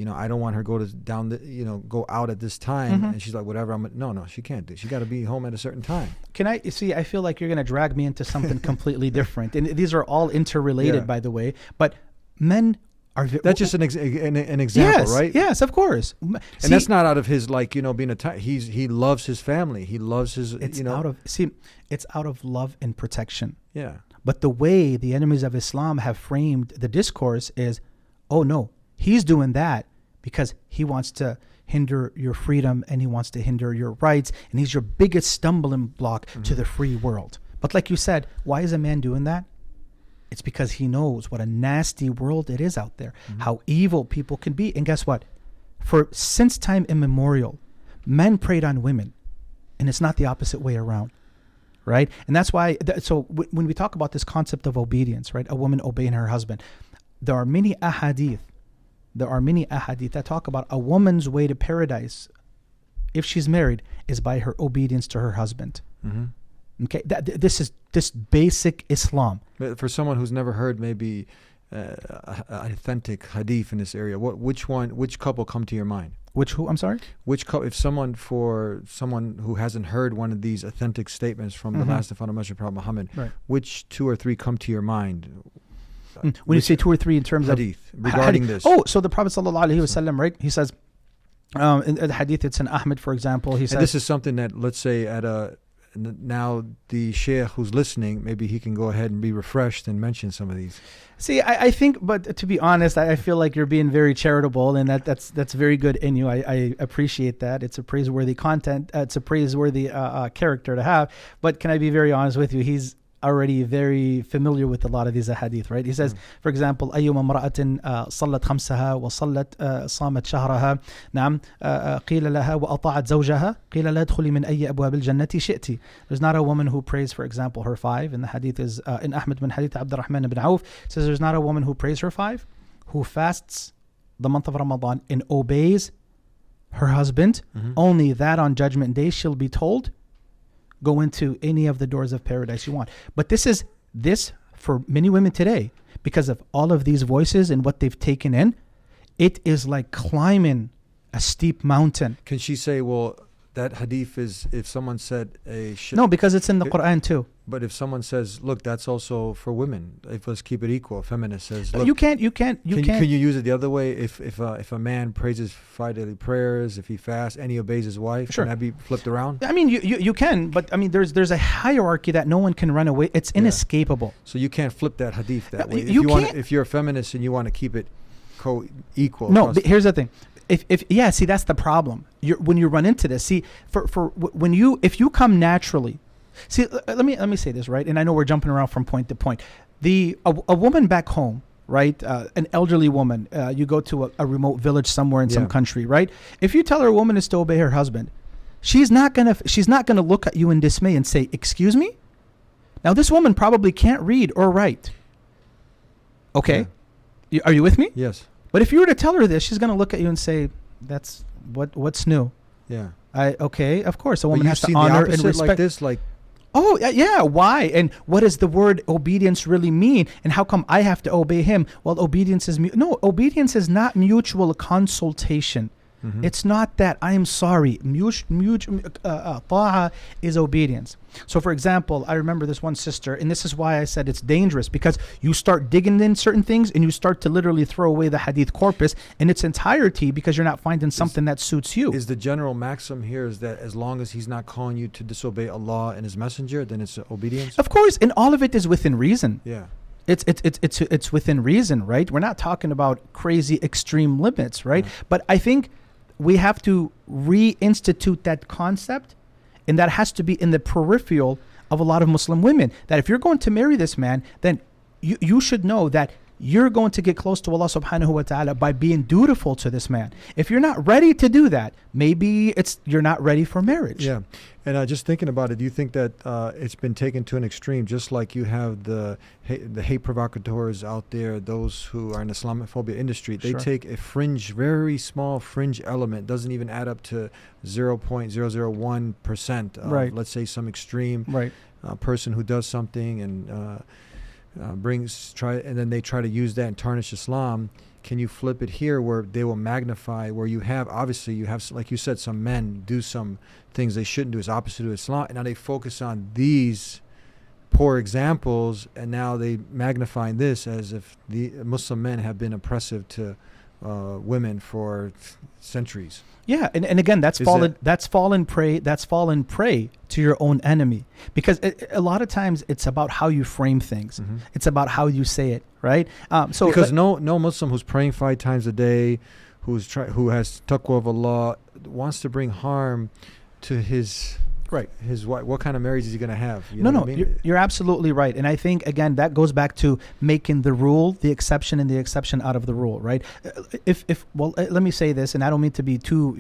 I don't want her go out at this time. And she's like, whatever. No, she can't do. She got to be home at a certain time. I feel like you're going to drag me into something completely different. And these are all interrelated, by the way. But men are... That's just an example, yes, right? Yes, of course. And that's not out of his, being he loves his family. He loves his, it's out of love and protection. Yeah. But the way the enemies of Islam have framed the discourse is, oh no, he's doing that because he wants to hinder your freedom and he wants to hinder your rights, and he's your biggest stumbling block to the free world. But like you said, why is a man doing that? It's because he knows what a nasty world it is out there, how evil people can be. And guess what? Since time immemorial, men preyed on women, and it's not the opposite way around, right? And that's why, when we talk about this concept of obedience, right, a woman obeying her husband, there are many ahadith that talk about a woman's way to paradise, if she's married, is by her obedience to her husband. Okay, this basic Islam. But for someone who's never heard maybe authentic hadith in this area, which couple come to your mind? I'm sorry? For someone who hasn't heard one of these authentic statements from the last and final message of Prophet Muhammad, right, which 2 or 3 come to your mind? When you say 2 or 3 in terms hadith, of regarding hadith. this. So the Prophet sallallahu alaihi wasallam, right? He says, in the hadith, it's in Ahmed, for example. He says, this is something that, let's say, now the sheikh who's listening, maybe he can go ahead and be refreshed and mention some of these. See, I think, but to be honest, I feel like you're being very charitable, and that's very good in you. I appreciate that. It's a praiseworthy content. It's a praiseworthy character to have. But can I be very honest with you? He's already very familiar with a lot of these hadith, right? He says, for example, أيما امرأة صلت خمسها وصلت صامت شهرها نعم قيل لها وأطاعت زوجها قيل لا ادخلي من أي أبواب الجنة شئتي. There's not a woman who prays, for example, her 5, and the hadith is in Ahmed bin Hadith Abd al-Rahman ibn Auf, says there's not a woman who prays her 5, who fasts the month of Ramadan and obeys her husband, only that on Judgment Day she'll be told, go into any of the doors of paradise you want. But this for many women today, because of all of these voices and what they've taken in, it is like climbing a steep mountain. Can she say, well, that hadith is, if someone said no, because it's in the Quran too. But if someone says, look, that's also for women, let's keep it equal. A feminist says, look, can you use it the other way? If a man prays his 5 daily prayers, if he fasts and he obeys his wife, sure, can that be flipped around? I mean, you can, but I mean, there's a hierarchy that no one can run away. It's inescapable. So you can't flip that hadith that way. If you're a feminist and you want to keep it co-equal. No, but here's the thing. See, that's the problem. When you run into this, see, if you come naturally, see, let me say this, right? And I know we're jumping around from point to point. A woman back home, right? An elderly woman, you go to a remote village somewhere in some country, right? If you tell her a woman is to obey her husband, she's not gonna look at you in dismay and say, "Excuse me." Now, this woman probably can't read or write. Okay, Yeah. Are you with me? Yes. But if you were to tell her this, she's gonna look at you and say, "That's what's new." Yeah. Okay, of course, a But woman you has see to the honor and opposite respect. like this, like Oh, yeah. Why? And what does the word obedience really mean? And how come I have to obey him? Well, obedience is obedience is not mutual consultation. It's not that. I am sorry. Ta'a is obedience. So, for example, I remember this one sister, and this is why I said it's dangerous, because you start digging in certain things and you start to literally throw away the hadith corpus in its entirety because you're not finding something that suits you. is the general maxim here is that as long as he's not calling you to disobey Allah and His Messenger, then it's obedience. Of course, and all of it is within reason. Yeah. It's within reason, right? We're not talking about crazy extreme limits, right? Yeah. But I think we have to reinstitute that concept, and that has to be in the peripheral of a lot of Muslim women, that if you're going to marry this man, then you should know that you're going to get close to Allah subhanahu wa ta'ala by being dutiful to this man. If you're not ready to do that, maybe you're not ready for marriage. Yeah. And just thinking about it, do you think that it's been taken to an extreme, just like you have the hate provocateurs out there, those who are in the Islamophobia industry, they Sure. take a very small fringe element, doesn't even add up to 0.001% of, Right. let's say, some extreme Right. person who does something and and then they try to use that and tarnish Islam. Can you flip it here where they will magnify, where you have, obviously you have, like you said, some men do some things they shouldn't do, is opposite of Islam, and now they focus on these poor examples, and now they magnify this as if the Muslim men have been oppressive to women for centuries. Yeah, and again, that's Is fallen prey to your own enemy, because a lot of times it's about how you frame things. It's about how you say it, right? Because no Muslim who's praying 5 times a day, who has taqwa of Allah, wants to bring harm to his wife. What kind of marriage is he going to have? You know what I mean? You're absolutely right. And I think, again, that goes back to making the rule the exception and the exception out of the rule, right? Let me say this, and I don't mean to be too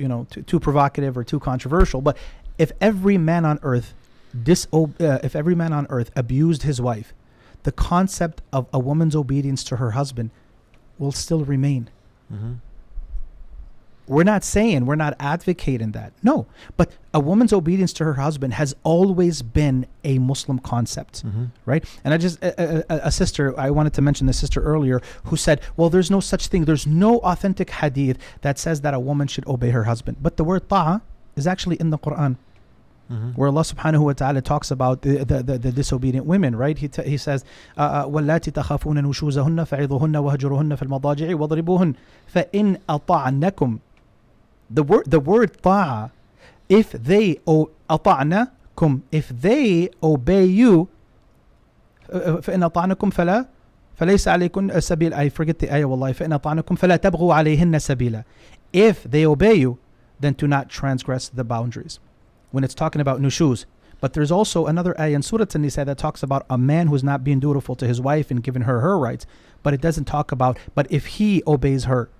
provocative or too controversial, but if every man on earth abused his wife, the concept of a woman's obedience to her husband will still remain. We're not advocating that. No. But a woman's obedience to her husband has always been a Muslim concept, right? And a sister, I wanted to mention the sister earlier, who said, well, there's no such thing. There's no authentic hadith that says that a woman should obey her husband. But the word ta'a is actually in the Quran, where Allah subhanahu wa ta'ala talks about the disobedient women, right? He says, وَاللَّاتِ تَخَافُونَ نُشُوزَهُنَّ فَعِظُوهُنَّ وَهَجُرُوهُنَّ فِي الْمَضَاجِعِ وَاضْرِبُوهُنَّ فَإِنْ أَطَعْنَكُمْ. The word ta'a, if they obey you, فإن أطعنكم فليس عليكم سبيل. I forget the ayah, والله. فإن أطعنكم فلا تبغوا عليهن سبيلا. If they obey you, then do not transgress the boundaries. When it's talking about nushuz. But there's also another ayah in Surah An-Nisa that talks about a man who's not being dutiful to his wife and giving her rights. But it doesn't talk about, but if he obeys her.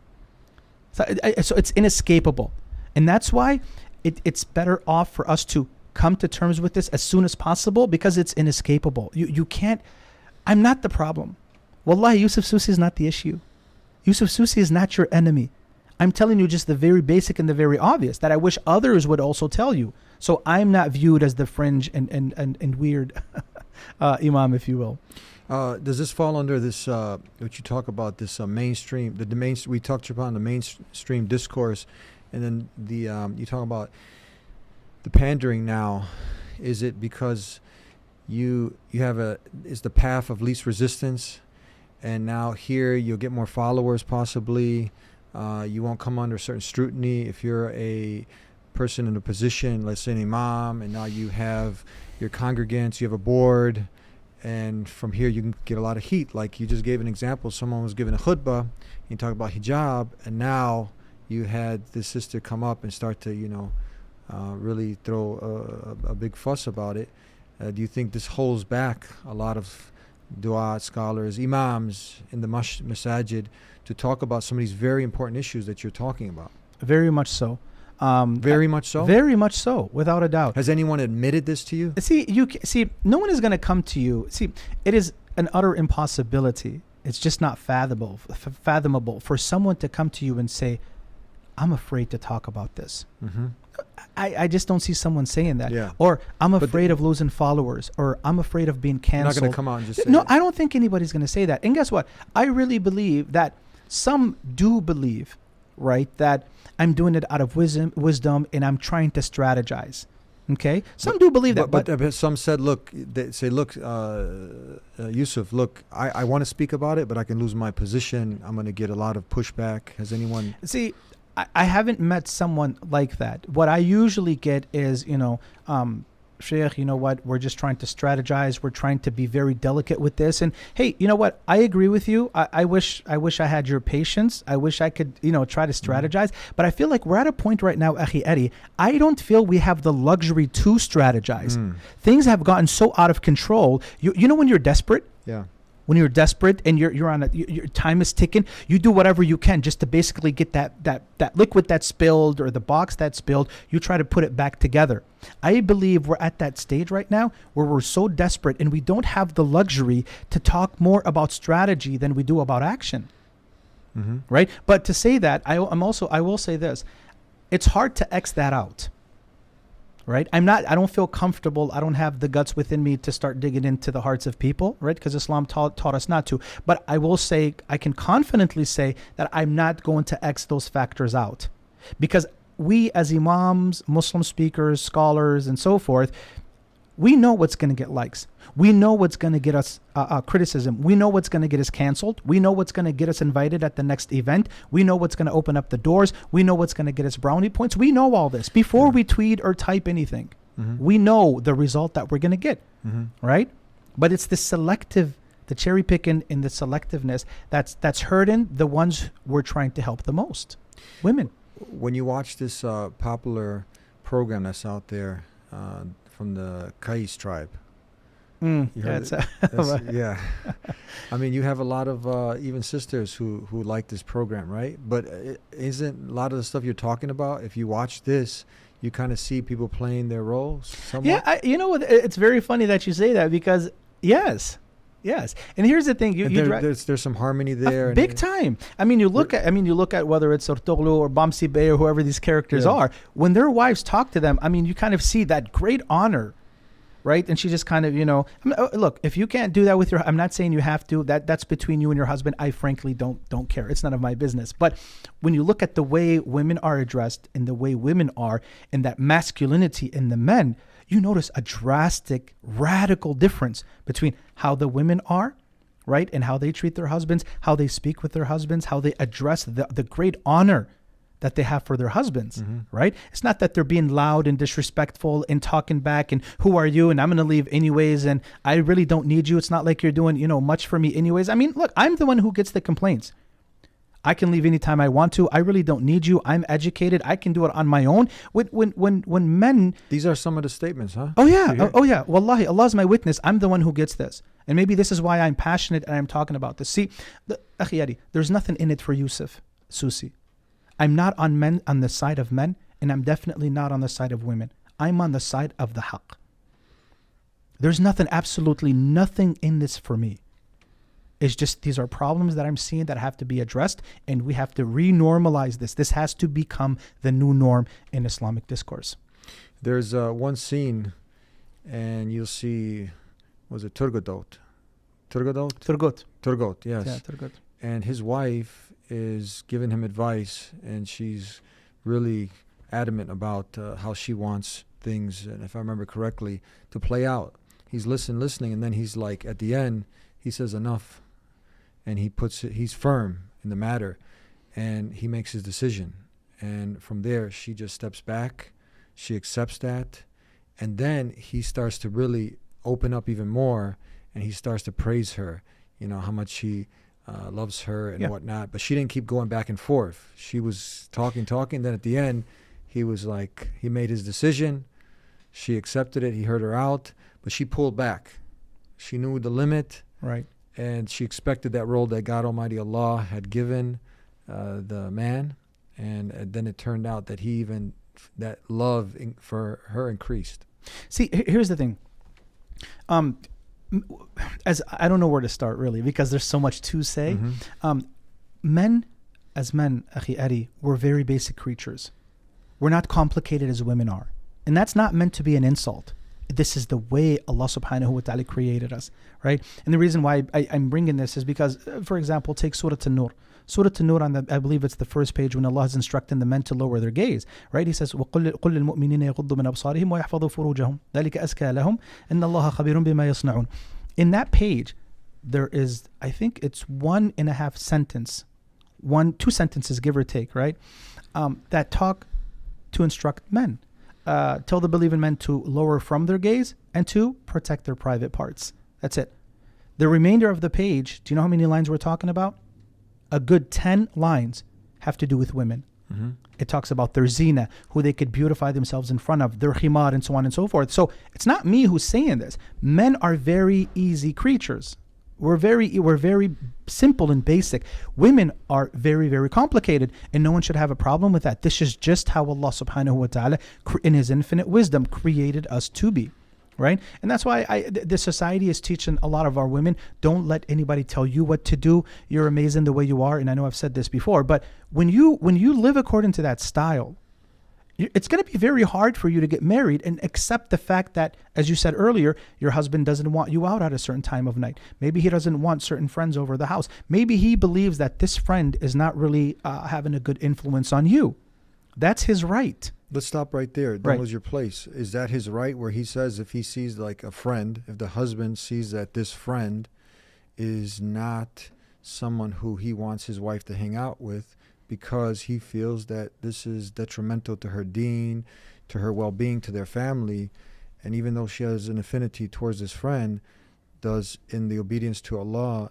So it's inescapable. And that's why it's better off for us to come to terms with this as soon as possible, because it's inescapable. You can't. I'm not the problem. Wallahi, Yusuf Susi is not the issue. Yusuf Susi is not your enemy. I'm telling you just the very basic and the very obvious that I wish others would also tell you. So I'm not viewed as the fringe and weird imam, if you will. Does this fall under this, what you talk about, this mainstream, we talked about the mainstream discourse, and then you talk about the pandering now. Is it because you have is the path of least resistance, and now here you'll get more followers possibly, you won't come under certain scrutiny if you're a person in a position, let's say an imam, and now you have your congregants, you have a board, and from here you can get a lot of heat. Like you just gave an example, someone was giving a khutbah, you talk about hijab, and now you had this sister come up and start to really throw a big fuss about it. Do you think this holds back a lot of dua scholars, imams in the masajid to talk about some of these very important issues that you're talking about? Very much so. Very much so? Very much so, without a doubt. Has anyone admitted this to you? See, no one is going to come to you. See, it is an utter impossibility. It's just not fathomable for someone to come to you and say, I'm afraid to talk about this. I just don't see someone saying that. Yeah. Or I'm afraid of losing followers, or I'm afraid of being canceled. You're not going to come out and just say No, that. I don't think anybody's going to say that. And guess what? I really believe that some do believe, right, that I'm doing it out of wisdom and I'm trying to strategize. Okay? Some do believe that. But some said, look, they say, look, Yusuf, look, I want to speak about it, but I can lose my position. I'm going to get a lot of pushback. Has anyone... See, I haven't met someone like that. What I usually get is, Sheikh, you know what? We're just trying to strategize. We're trying to be very delicate with this. And hey, you know what? I agree with you. I wish I had your patience. I wish I could, try to strategize. But I feel like we're at a point right now, Akhi Eddie, I don't feel we have the luxury to strategize. Things have gotten so out of control. You know when you're desperate? Yeah. When you're desperate and you're on your time is ticking, you do whatever you can just to basically get that liquid that spilled or the box that spilled. You try to put it back together. I believe we're at that stage right now where we're so desperate and we don't have the luxury to talk more about strategy than we do about action. Right? But to say that, I will say this: it's hard to X that out. Right? I don't feel comfortable. I don't have the guts within me to start digging into the hearts of people, right? Because Islam taught us not to. But I will say, I can confidently say that I'm not going to X those factors out. Because we as imams, Muslim speakers, scholars, and so forth, we know what's going to get likes. We know what's going to get us criticism. We know what's going to get us canceled. We know what's going to get us invited at the next event. We know what's going to open up the doors. We know what's going to get us brownie points. We know all this before we tweet or type anything. We know the result that we're going to get, right? But it's the cherry picking and the selectiveness that's hurting the ones we're trying to help the most, women. When you watch this popular program that's out there from the Kais tribe, you heard it? Yeah. I mean, you have a lot of even sisters who like this program, right? But isn't a lot of the stuff you're talking about, if you watch this, you kind of see people playing their roles somewhat? Yeah, it's very funny that you say that because, yes. And here's the thing. There's some harmony there. Big time. I mean, you look at whether it's Ortoglu or Bamsi Bey or whoever these characters are. When their wives talk to them, I mean, you kind of see that great honor. Right. And she just kind of, look, if you can't do that with I'm not saying you have to, that's between you and your husband. I frankly don't care. It's none of my business. But when you look at the way women are addressed and the way women are and that masculinity in the men, you notice a drastic, radical difference between how the women are, right, and how they treat their husbands, how they speak with their husbands, how they address the great honor that they have for their husbands, right? It's not that they're being loud and disrespectful and talking back and who are you and I'm going to leave anyways and I really don't need you. It's not like you're doing, much for me anyways. I mean, look, I'm the one who gets the complaints. I can leave anytime I want to. I really don't need you. I'm educated. I can do it on my own. When men... These are some of the statements, huh? Oh, yeah. Oh, yeah. Wallahi, Allah's my witness. I'm the one who gets this. And maybe this is why I'm passionate and I'm talking about this. See, Akhi Adi, there's nothing in it for Yusuf, Susi. I'm not on the side of men, and I'm definitely not on the side of women. I'm on the side of the haqq. There's absolutely nothing in this for me. It's just these are problems that I'm seeing that have to be addressed, and we have to re-normalize this. This has to become the new norm in Islamic discourse. There's one scene, and you'll see, was it Turgut, yes. Yeah, Turgut. And his wife is giving him advice, and she's really adamant about how she wants things, and if I remember correctly, to play out. He's listening, and then he's like, at the end, he says enough, and he's firm in the matter, and he makes his decision. And from there, she just steps back, she accepts that, and then he starts to really open up even more, and he starts to praise her, how much he loves her and whatnot. But she didn't keep going back and forth. She was talking. Then at the end, he was like, he made his decision. She accepted it. He heard her out, but she pulled back. She knew the limit. Right. And she expected that role that God Almighty Allah had given the man. And then it turned out that that love for her increased. See, here's the thing. as I don't know where to start really, because there's so much to say. Men, Akhi Adi, we're very basic creatures. We're not complicated as women are. And that's not meant to be an insult. This is the way Allah subhanahu wa ta'ala created us, right? And the reason why I'm bringing this is because, for example, take Surah An-Nur. Surah An-Nur, I believe it's the first page when Allah is instructing the men to lower their gaze, right? He says, وَقُلْ لِلْمُؤْمِنِينَ يَغُضُّوا مِنْ أَبْصَارِهِمْ وَيَحْفَظُوا فُرُوجَهُم ذَلِكَ أَزْكَى لَهُمْ إِنَّ اللَّهَ خَبِيرٌ بِمَا يَصْنَعُونَ. In that page, there is, I think it's 1.5 sentence, 2 sentences, give or take, right? That talk to instruct men. Tell the believing men to lower from their gaze and to protect their private parts. That's it. The remainder of the page, do you know how many lines we're talking about? A good 10 lines have to do with women. It talks about their zina, who they could beautify themselves in front of, their khimar, and so on and so forth. So it's not me who's saying this. Men are very easy creatures. We're very simple and basic. Women are very, very complicated, and no one should have a problem with that. This is just how Allah subhanahu wa ta'ala, in His infinite wisdom, created us to be, right? And that's why the society is teaching a lot of our women, don't let anybody tell you what to do. You're amazing the way you are, and I know I've said this before, but when you live according to that style, it's going to be very hard for you to get married and accept the fact that, as you said earlier, your husband doesn't want you out at a certain time of night. Maybe he doesn't want certain friends over the house. Maybe he believes that this friend is not really having a good influence on you. That's his right. Let's stop right there. That was your place. Is that his right, where he says if he sees like a friend, if the husband sees that this friend is not someone who he wants his wife to hang out with, because he feels that this is detrimental to her deen, to her well-being, to their family, and even though she has an affinity towards this friend, does, in the obedience to Allah,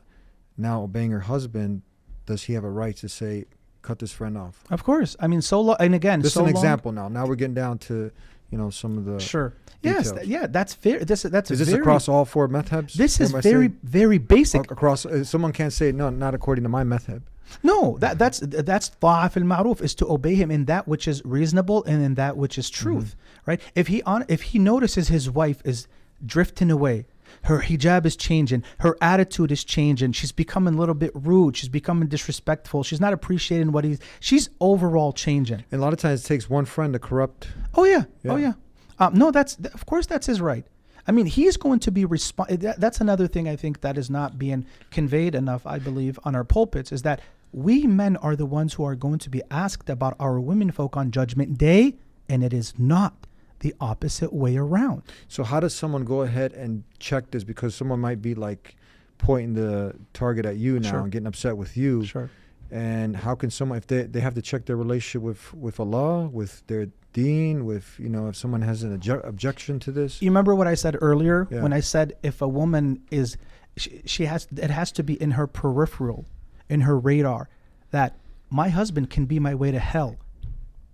now obeying her husband, does he have a right to say, cut this friend off? Of course. I mean, and again, this is an example now. Now we're getting down to, some of the Yes, that's fair. Is this across all 4 madhabs? This is very basic. Across, someone can't say, no, not according to my madhab. No, that's ta'a fil ma'ruf, is to obey him in that which is reasonable and in that which is truth, right? If he notices his wife is drifting away, her hijab is changing, her attitude is changing, she's becoming a little bit rude, she's becoming disrespectful, she's not appreciating she's overall changing. And a lot of times it takes one friend to corrupt. Oh yeah. No, of course that's his right. I mean, he's going to be that's another thing I think that is not being conveyed enough, I believe, on our pulpits, is that we men are the ones who are going to be asked about our women folk on Judgment Day, and it is not the opposite way around. So how does someone go ahead and check this? Because someone might be like pointing the target at you now and getting upset with you. Sure. And how can someone, if they have to check their relationship with Allah, with their deen, with, if someone has an objection to this? You remember what I said earlier when I said if a woman is, it has to be in her peripheral, in her radar, that my husband can be my way to hell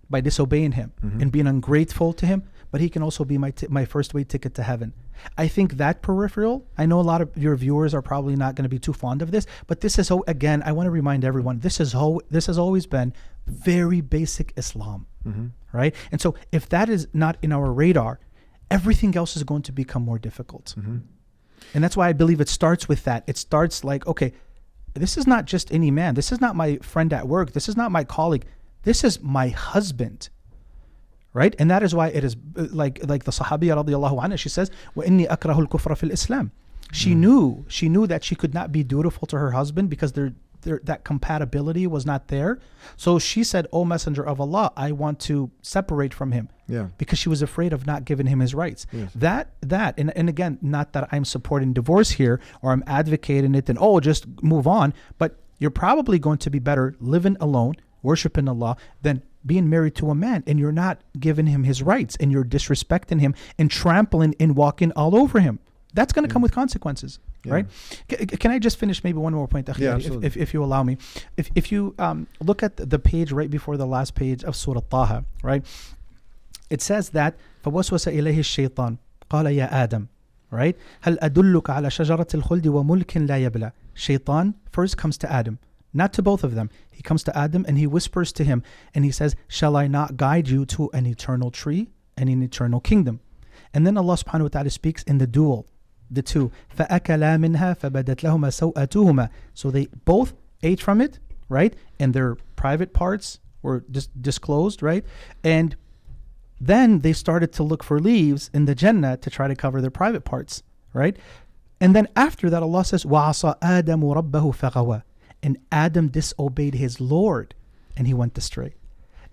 by disobeying him and being ungrateful to him, but he can also be my first way ticket to heaven. I think that peripheral, I know a lot of your viewers are probably not going to be too fond of this, but this is, again, I want to remind everyone, this has always been very basic Islam, right? And so if that is not in our radar, everything else is going to become more difficult. And that's why I believe it starts with that. It starts like, okay, this is not just any man. This is not my friend at work. This is not my colleague. This is my husband, right? And that is why it is like the Sahabiya radiallahu anha, she says, وَإِنِّي أَكْرَهُ الْكُفْرَ فِي الْإِسْلَامِ. She knew that she could not be dutiful to her husband because that compatibility was not there. So she said, "O Messenger of Allah, I want to separate from him." Yeah. Because she was afraid of not giving him his rights. Yes. And again, not that I'm supporting divorce here or I'm advocating it and just move on, but you're probably going to be better living alone, worshiping Allah, than being married to a man and you're not giving him his rights and you're disrespecting him and trampling and walking all over him. That's going to come with consequences, right? Can I just finish maybe one more point, if you allow me? If you look at the page right before the last page of Surah Taha, right? It says that فَوَسْوَسَ إِلَيْهِ الشَّيْطَانُ قَالَ يَا آدَمَ, right? هَلْ أَدُلُّكَ عَلَى شَجَرَةِ الْخُلْدِ وَمُلْكٍ لَا يَبْلَى. Shaitan first comes to Adam, not to both of them. He comes to Adam and he whispers to him and he says, "Shall I not guide you to an eternal tree and an eternal kingdom?" And then Allah subhanahu wa ta'ala speaks in the dual. the two. فَأَكَلَا مِنْهَا فَبَدَتْ لَهُمَا سَوْءَتُهُمَا. So they both ate from it, right? And their private parts were disclosed, right? And then they started to look for leaves in the Jannah to try to cover their private parts, right? And then after that, Allah says, وَعَصَى آدَمُ رَبَّهُ فَغَوَى. And Adam disobeyed his Lord and he went astray.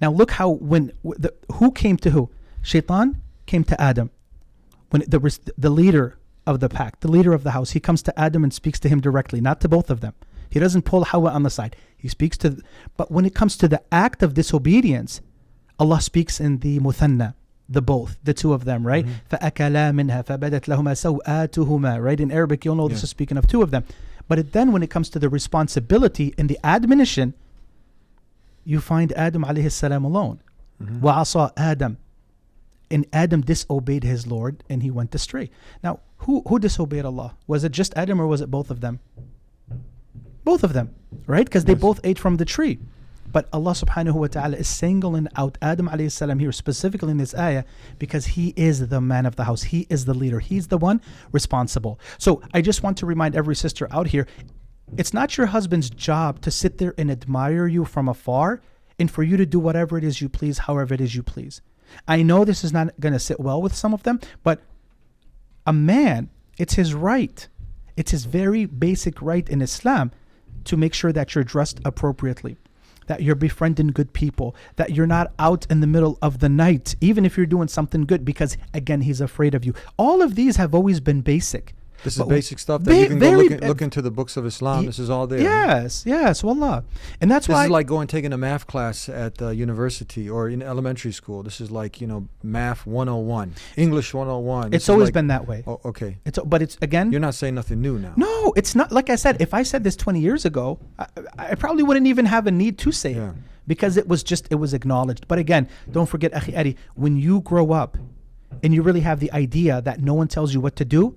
Now look how who came to who? Shaitan came to Adam. When the leader of the pack, the leader of the house, he comes to Adam and speaks to him directly, not to both of them. He doesn't pull Hawa on the side. He speaks to, but when it comes to the act of disobedience, Allah speaks in the muthanna, the both, the two of them, right? فَأَكَلَا مِنْهَا فَبَدَتْ لَهُمَا سَوْآتُهُمَا, right? In Arabic, you'll know this is speaking of two of them. But then when it comes to the responsibility and the admonition, you find Adam alayhi salam alone. وَعَصَى Adam. And Adam disobeyed his Lord and he went astray. Now, who disobeyed Allah? Was it just Adam or was it both of them? Both of them, right? Because they both ate from the tree. But Allah subhanahu wa ta'ala is singling out Adam alayhi salam here specifically in this ayah because he is the man of the house. He is the leader. He's the one responsible. So I just want to remind every sister out here, it's not your husband's job to sit there and admire you from afar and for you to do whatever it is you please, however it is you please. I know this is not going to sit well with some of them, but a man, it's his right. It's his very basic right in Islam to make sure that you're dressed appropriately, that you're befriending good people, that you're not out in the middle of the night, even if you're doing something good, because again, he's afraid of you. All of these have always been basic. This is basic stuff that you can go look into the books of Islam. This is all there. Yes, wallah. And that's why... This is like taking a math class at university or in elementary school. This is like, math 101, English 101. It's always been that way. Oh, okay. But it's, again... You're not saying nothing new now. No, it's not. Like I said, if I said this 20 years ago, I probably wouldn't even have a need to say it because it was acknowledged. But again, don't forget, Akhi Eddie, when you grow up and you really have the idea that no one tells you what to do,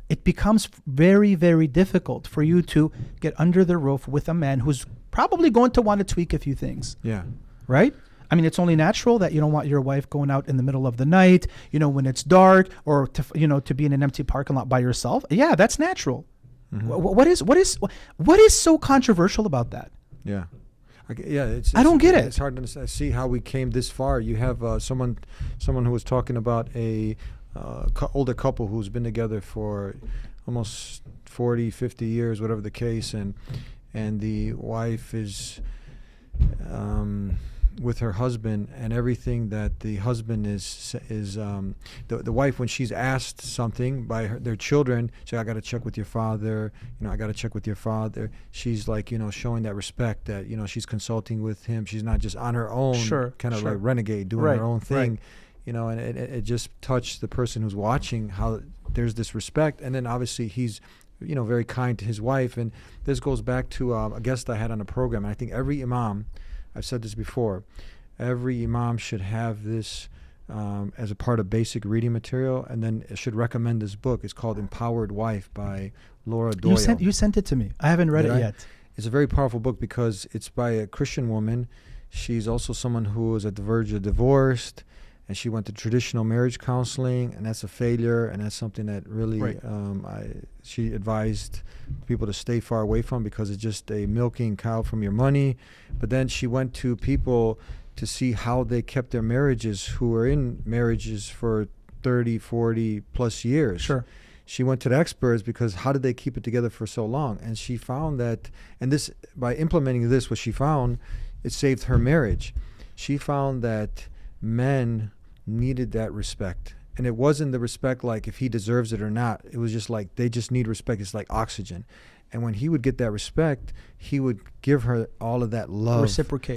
it becomes very, very difficult for you to get under the roof with a man who's probably going to want to tweak a few things. Yeah. Right? I mean, it's only natural that you don't want your wife going out in the middle of the night, when it's dark, or to be in an empty parking lot by yourself. Yeah, that's natural. What is so controversial about that? Yeah. I don't get it. It's hard to see how we came this far. You have someone who was talking about a older couple who's been together for almost 40, 50 years, whatever the case, and the wife is with her husband, and everything that the husband is the wife, when she's asked something by their children, say, I got to check with your father, I got to check with your father. She's like, showing that respect, that she's consulting with him. She's not just on her own, like renegade doing her own thing. And it just touched the person who's watching, how there's this respect. And then obviously he's, very kind to his wife. And this goes back to a guest I had on a program. And I think every imam, I've said this before, every imam should have this as a part of basic reading material, and then it should recommend this book. It's called Empowered Wife by Laura Doyle. You sent it to me. I haven't read it yet. It's a very powerful book because it's by a Christian woman. She's also someone who is at the verge of divorce. And she went to traditional marriage counseling, and that's a failure, and that's something that really she advised people to stay far away from because it's just a milking cow from your money. But then she went to people to see how they kept their marriages who were in marriages for 30, 40 plus years. Sure. She went to the experts because how did they keep it together for so long? And she found that, and this, by implementing this, what she found, it saved her marriage. She found that men needed that respect, and it wasn't the respect like if he deserves it or not. It was just like they just need respect. It's like oxygen, and when he would get that respect, he would give her all of that love.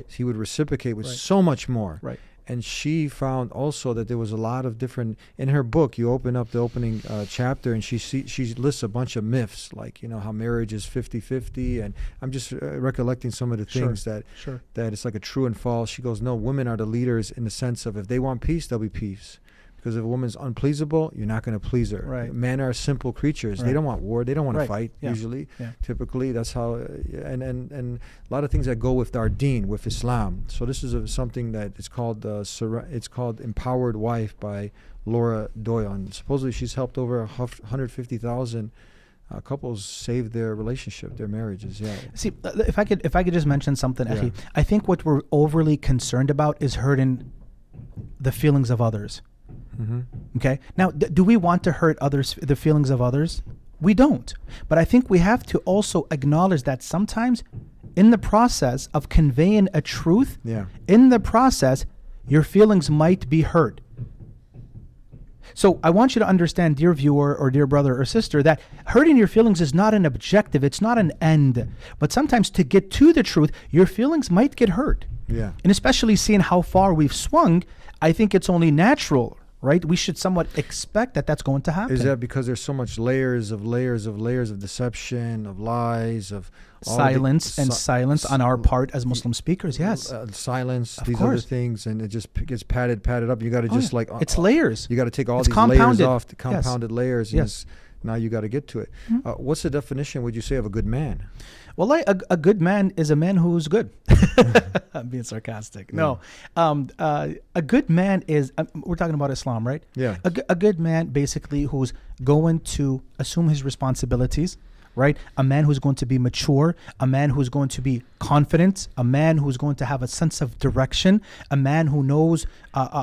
He would reciprocate with so much more. Right. And she found also that there was a lot of different, in her book, you open up the opening chapter and she lists a bunch of myths, like, how marriage is 50-50. And I'm just recollecting some of the things that it's like a true and false. She goes, no, women are the leaders in the sense of if they want peace, there'll be peace. Because if a woman's unpleasable, you're not going to please her. Right. Men are simple creatures. Right. They don't want war. They don't want to Right. fight. Yeah. Usually, Yeah. typically, that's how. And a lot of things that go with our Deen, with Islam. So this is something that it's called Empowered Wife by Laura Doyle, and supposedly she's helped over 150,000 couples save their relationship, their marriages. Yeah. See, if I could just mention something, Yeah. Echi, I think what we're overly concerned about is hurting the feelings of others. Mm-hmm. Okay. Now, do we want to hurt the feelings of others? We don't. But I think we have to also acknowledge that sometimes, in the process of conveying a truth, Yeah. in the process, your feelings might be hurt. So I want you to understand, dear viewer or dear brother or sister, that hurting your feelings is not an objective. It's not an end. But sometimes to get to the truth, your feelings might get hurt. Yeah. And especially seeing how far we've swung, I think it's only natural, right? We should somewhat expect that that's going to happen. Is that because there's so much layers of deception, of lies, of all silence on our part as Muslim speakers? Yes. Silence, Of these course. other things, and it just gets padded up. You got to just like it's layers. You got to take all It's these compounded. layers off, the Yes. compounded layers. And Yes. now you got to get to it. What's the definition, would you say, of a good man? Well, a good man is a man who's good. I'm being sarcastic. No. A good man is, we're talking about Islam, right? Yeah. A good man basically who's going to assume his responsibilities, right? A man who's going to be mature, a man who's going to be confident, a man who's going to have a sense of direction, a man who knows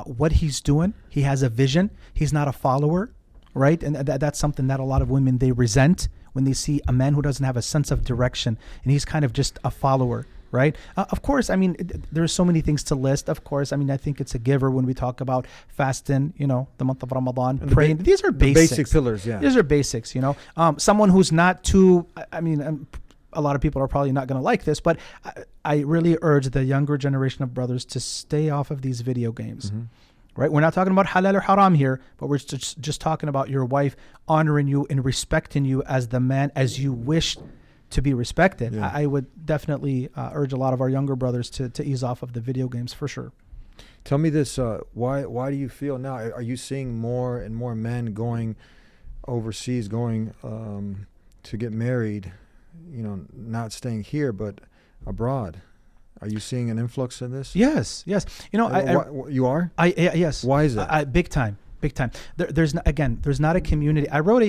what he's doing. He has a vision. He's not a follower, right? And that's something that a lot of women, they resent when they see a man who doesn't have a sense of direction and he's kind of just a follower, right? Of course, I mean, there's so many things to list. Of course, I mean, I think it's a giver when we talk about fasting, the month of Ramadan, praying. These are basics. Basic pillars, yeah. These are basics, Someone who's not too, I mean, a lot of people are probably not going to like this, but I really urge the younger generation of brothers to stay off of these video games. Mm-hmm. Right? We're not talking about halal or haram here, but we're just talking about your wife honoring you and respecting you as the man, as you wish to be respected. Yeah. I would definitely urge a lot of our younger brothers to ease off of the video games for sure. Tell me this, why do you feel now, are you seeing more and more men going overseas, going to get married, not staying here, but abroad? Are you seeing an influx in this? Yes. You you are? Yes. Why is that? Big time. There's not a community. I wrote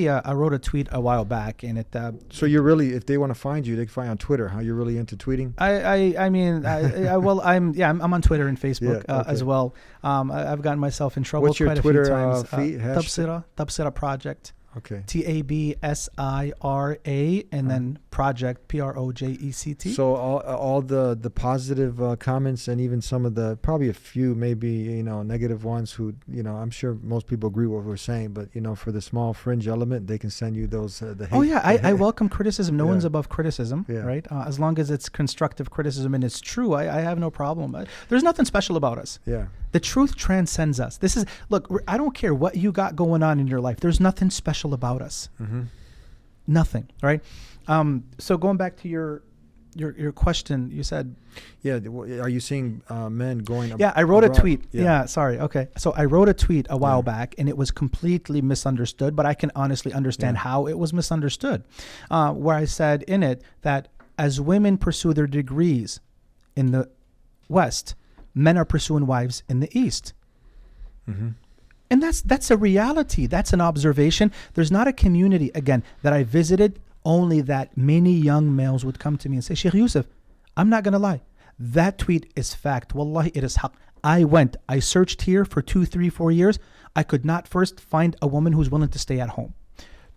a tweet a while back, and it. So you're really, if they want to find you, they can find you on Twitter. How you're really into tweeting? I'm on Twitter and Facebook Yeah, okay. as well. I've gotten myself in trouble What's your quite Twitter a few times. feed? Tabsira Project. Okay. TABSIRA and then Project PROJECT. So all the positive comments, and even some of the, probably a few maybe negative ones, who I'm sure most people agree with what we're saying, but for the small fringe element, they can send you those the hate. Oh yeah, I welcome criticism. No one's above criticism, Yeah. right? As long as it's constructive criticism and it's true, I have no problem. There's nothing special about us. Yeah. The truth transcends us. Look, I don't care what you got going on in your life. There's nothing special about us. Mm-hmm. Nothing, right? So going back to your question, you said, Yeah, are you seeing men going? Yeah, I wrote abroad? a tweet. Yeah. Yeah, sorry. Okay, so I wrote a tweet a while back, and it was completely misunderstood. But I can honestly understand how it was misunderstood. Where I said in it that as women pursue their degrees in the West, men are pursuing wives in the East. Mm-hmm. And that's a reality. That's an observation. There's not a community, again, that I visited, only that many young males would come to me and say, Sheikh Yusuf, I'm not going to lie. That tweet is fact. Wallahi, it is haq. I searched here for 2, 3, 4 years. I could not first find a woman who's willing to stay at home.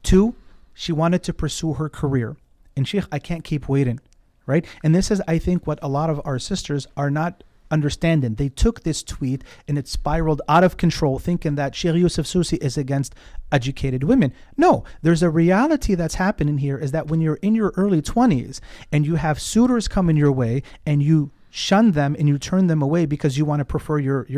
2, she wanted to pursue her career. And Sheikh, I can't keep waiting, right? And this is, I think, what a lot of our sisters are not understanding. They took this tweet and it spiraled out of control, thinking that Sheikh Yusuf Susi is against educated women. No, there's a reality that's happening here, is that when you're in your early 20s and you have suitors coming your way and you shun them and you turn them away because you want to prefer your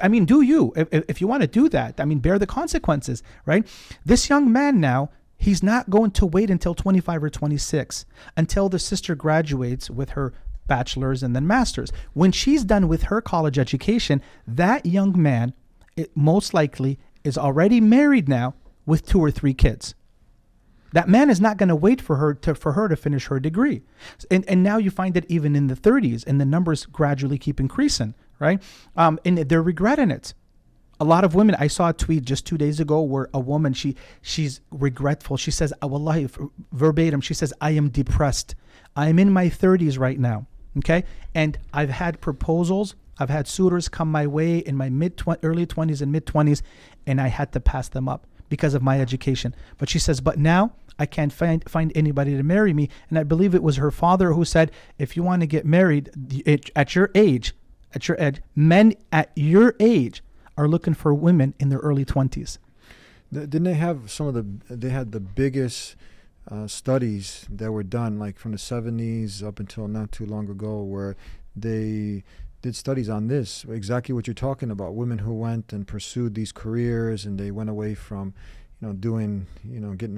I mean, do you? If you want to do that, I mean, bear the consequences, right? This young man now, he's not going to wait until 25 or 26 until the sister graduates with her bachelor's and then master's. When she's done with her college education, that young man most likely is already married now with 2 or 3 kids. That man is not going to wait for her to finish her degree. And now you find that even in the 30s, and the numbers gradually keep increasing, right? And they're regretting it. A lot of women, I saw a tweet just 2 days ago where a woman, she's regretful. She says, wallahi, verbatim, she says, I am depressed. I am in my 30s right now, okay? And I've had proposals, I've had suitors come my way in my early 20s and mid 20s, and I had to pass them up because of my education. But she says, but now I can't find anybody to marry me. And I believe it was her father who said, if you want to get married at your age, men at your age are looking for women in their early 20s. Didn't they have they had the biggest studies that were done, like from the 70s up until not too long ago, where they did studies on this, exactly what you're talking about, women who went and pursued these careers, and they went away from, getting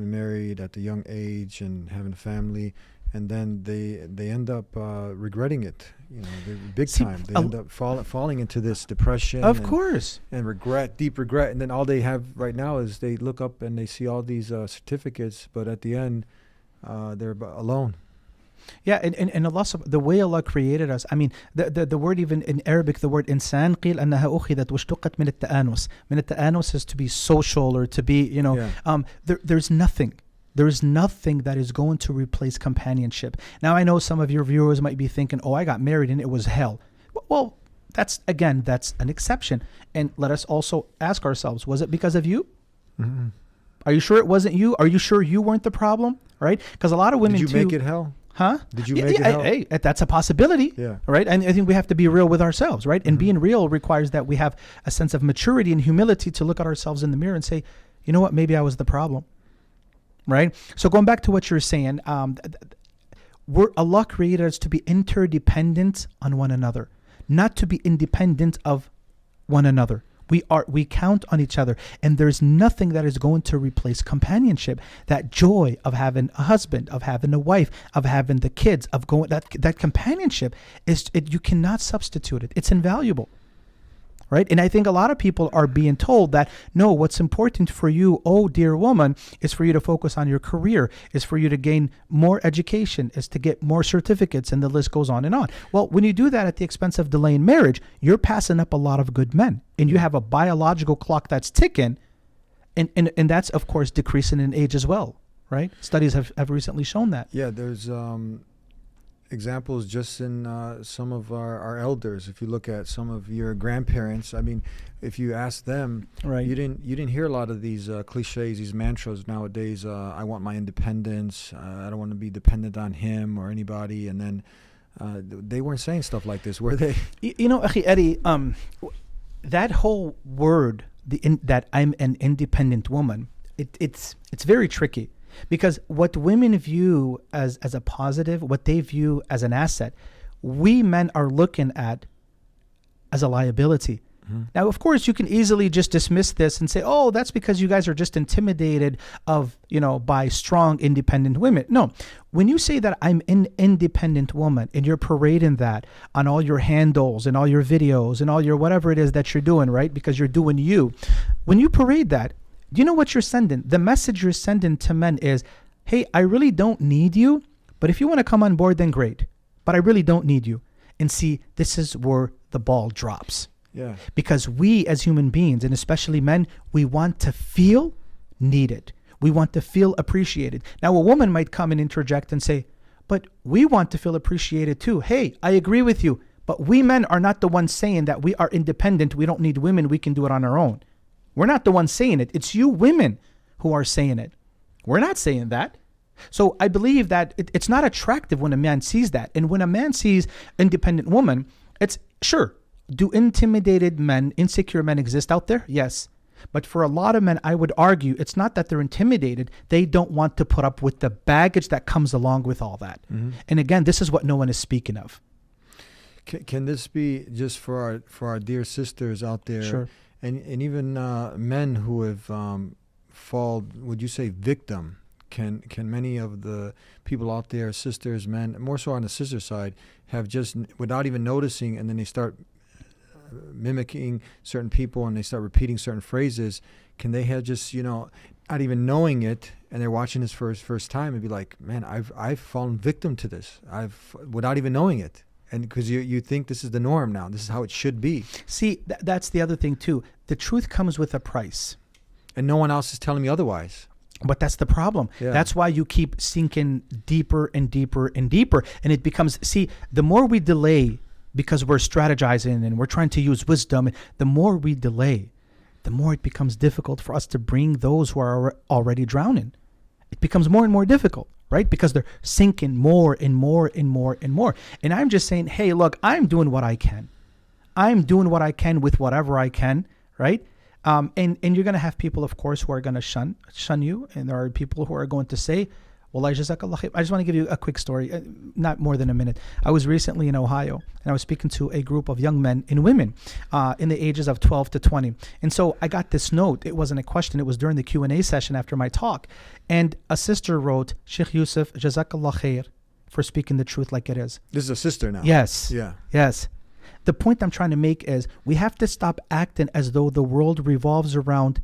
married at the young age and having a family, and then they end up regretting it, big time. They end up falling into this depression. Of course. And regret, deep regret. And then all they have right now is they look up and they see all these certificates, but at the end, they're alone. Yeah, and Allah, the way Allah created us, I mean, the word, even in Arabic, the word insan, قيل أنها أخذت واشتقت من التآنس. من التآنس is to be social, or to be, there's nothing. There is nothing that is going to replace companionship. Now, I know some of your viewers might be thinking, I got married and it was hell. Well, that's an exception. And let us also ask ourselves, was it because of you? Mm-hmm. Are you sure it wasn't you? Are you sure you weren't the problem? Right? Because a lot of women, Did you make it hell? Huh? Did you make it hell? Hey, that's a possibility. Yeah. Right? And I think we have to be real with ourselves, right? And being real requires that we have a sense of maturity and humility to look at ourselves in the mirror and say, you know what, maybe I was the problem. Right? So going back to what you're saying, Allah created us to be interdependent on one another, not to be independent of one another. We count on each other, and there's nothing that is going to replace companionship. That joy of having a husband, of having a wife, of having the kids, of going, that companionship you cannot substitute it. It's invaluable. Right? And I think a lot of people are being told that, no, what's important for you, oh dear woman, is for you to focus on your career, is for you to gain more education, is to get more certificates, and the list goes on and on. Well, when you do that at the expense of delaying marriage, you're passing up a lot of good men, and you have a biological clock that's ticking, and that's, of course, decreasing in age as well, right? Studies have recently shown that. Yeah, there's examples just in some of our elders. If you look at some of your grandparents, I mean, if you ask them, right, you didn't hear a lot of these cliches, these mantras nowadays. I want my independence. I don't want to be dependent on him or anybody. And then they weren't saying stuff like this, were they? Akhi Eddie, that whole word, that I'm an independent woman, it's very tricky. Because what women view as a positive, what they view as an asset, we men are looking at as a liability. Mm-hmm. Now, of course, you can easily just dismiss this and say, oh, that's because you guys are just intimidated by strong, independent women. No, when you say that I'm an independent woman and you're parading that on all your handles and all your videos and all your whatever it is that you're doing, right? Because you're doing you. When you parade that, do you know what you're sending? The message you're sending to men is, hey, I really don't need you, but if you want to come on board, then great. But I really don't need you. And see, this is where the ball drops. Yeah. Because we as human beings, and especially men, we want to feel needed. We want to feel appreciated. Now, a woman might come and interject and say, but we want to feel appreciated too. Hey, I agree with you, but we men are not the ones saying that we are independent. We don't need women. We can do it on our own. We're not the ones saying it. It's you women who are saying it. We're not saying that. So I believe that it's not attractive when a man sees that. And when a man sees independent woman, it's sure. Do intimidated men, insecure men exist out there? Yes. But for a lot of men, I would argue it's not that they're intimidated. They don't want to put up with the baggage that comes along with all that. Mm-hmm. And again, this is what no one is speaking of. Can this be just for our dear sisters out there? Sure. And even men who have fallen, would you say, victim? Can many of the people out there, sisters, men, more so on the sister side, have just, without even noticing, and then they start mimicking certain people and they start repeating certain phrases, can they have just, not even knowing it, and they're watching this for his first time and be like, man, I've fallen victim to this, without even knowing it. And because you think this is the norm now, this is how it should be. See, that's the other thing too. The truth comes with a price. And no one else is telling me otherwise. But that's the problem. Yeah. That's why you keep sinking deeper and deeper and deeper. And it becomes, the more we delay because we're strategizing and we're trying to use wisdom, the more we delay, the more it becomes difficult for us to bring those who are already drowning. It becomes more and more difficult, right? Because they're sinking more and more and more and more. And I'm just saying, hey, look, I'm doing what I can. I'm doing what I can with whatever I can, right? And you're going to have people, of course, who are going to shun you. And there are people who are going to say, Wallahi, jazakallah khair. I just want to give you a quick story, not more than a minute. I was recently in Ohio, and I was speaking to a group of young men and women in the ages of 12 to 20. And so I got this note. It wasn't a question. It was during the Q&A session after my talk. And a sister wrote, Sheikh Yusuf, jazakallah khair for speaking the truth like it is. This is a sister now. Yes. Yeah. Yes. The point I'm trying to make is we have to stop acting as though the world revolves around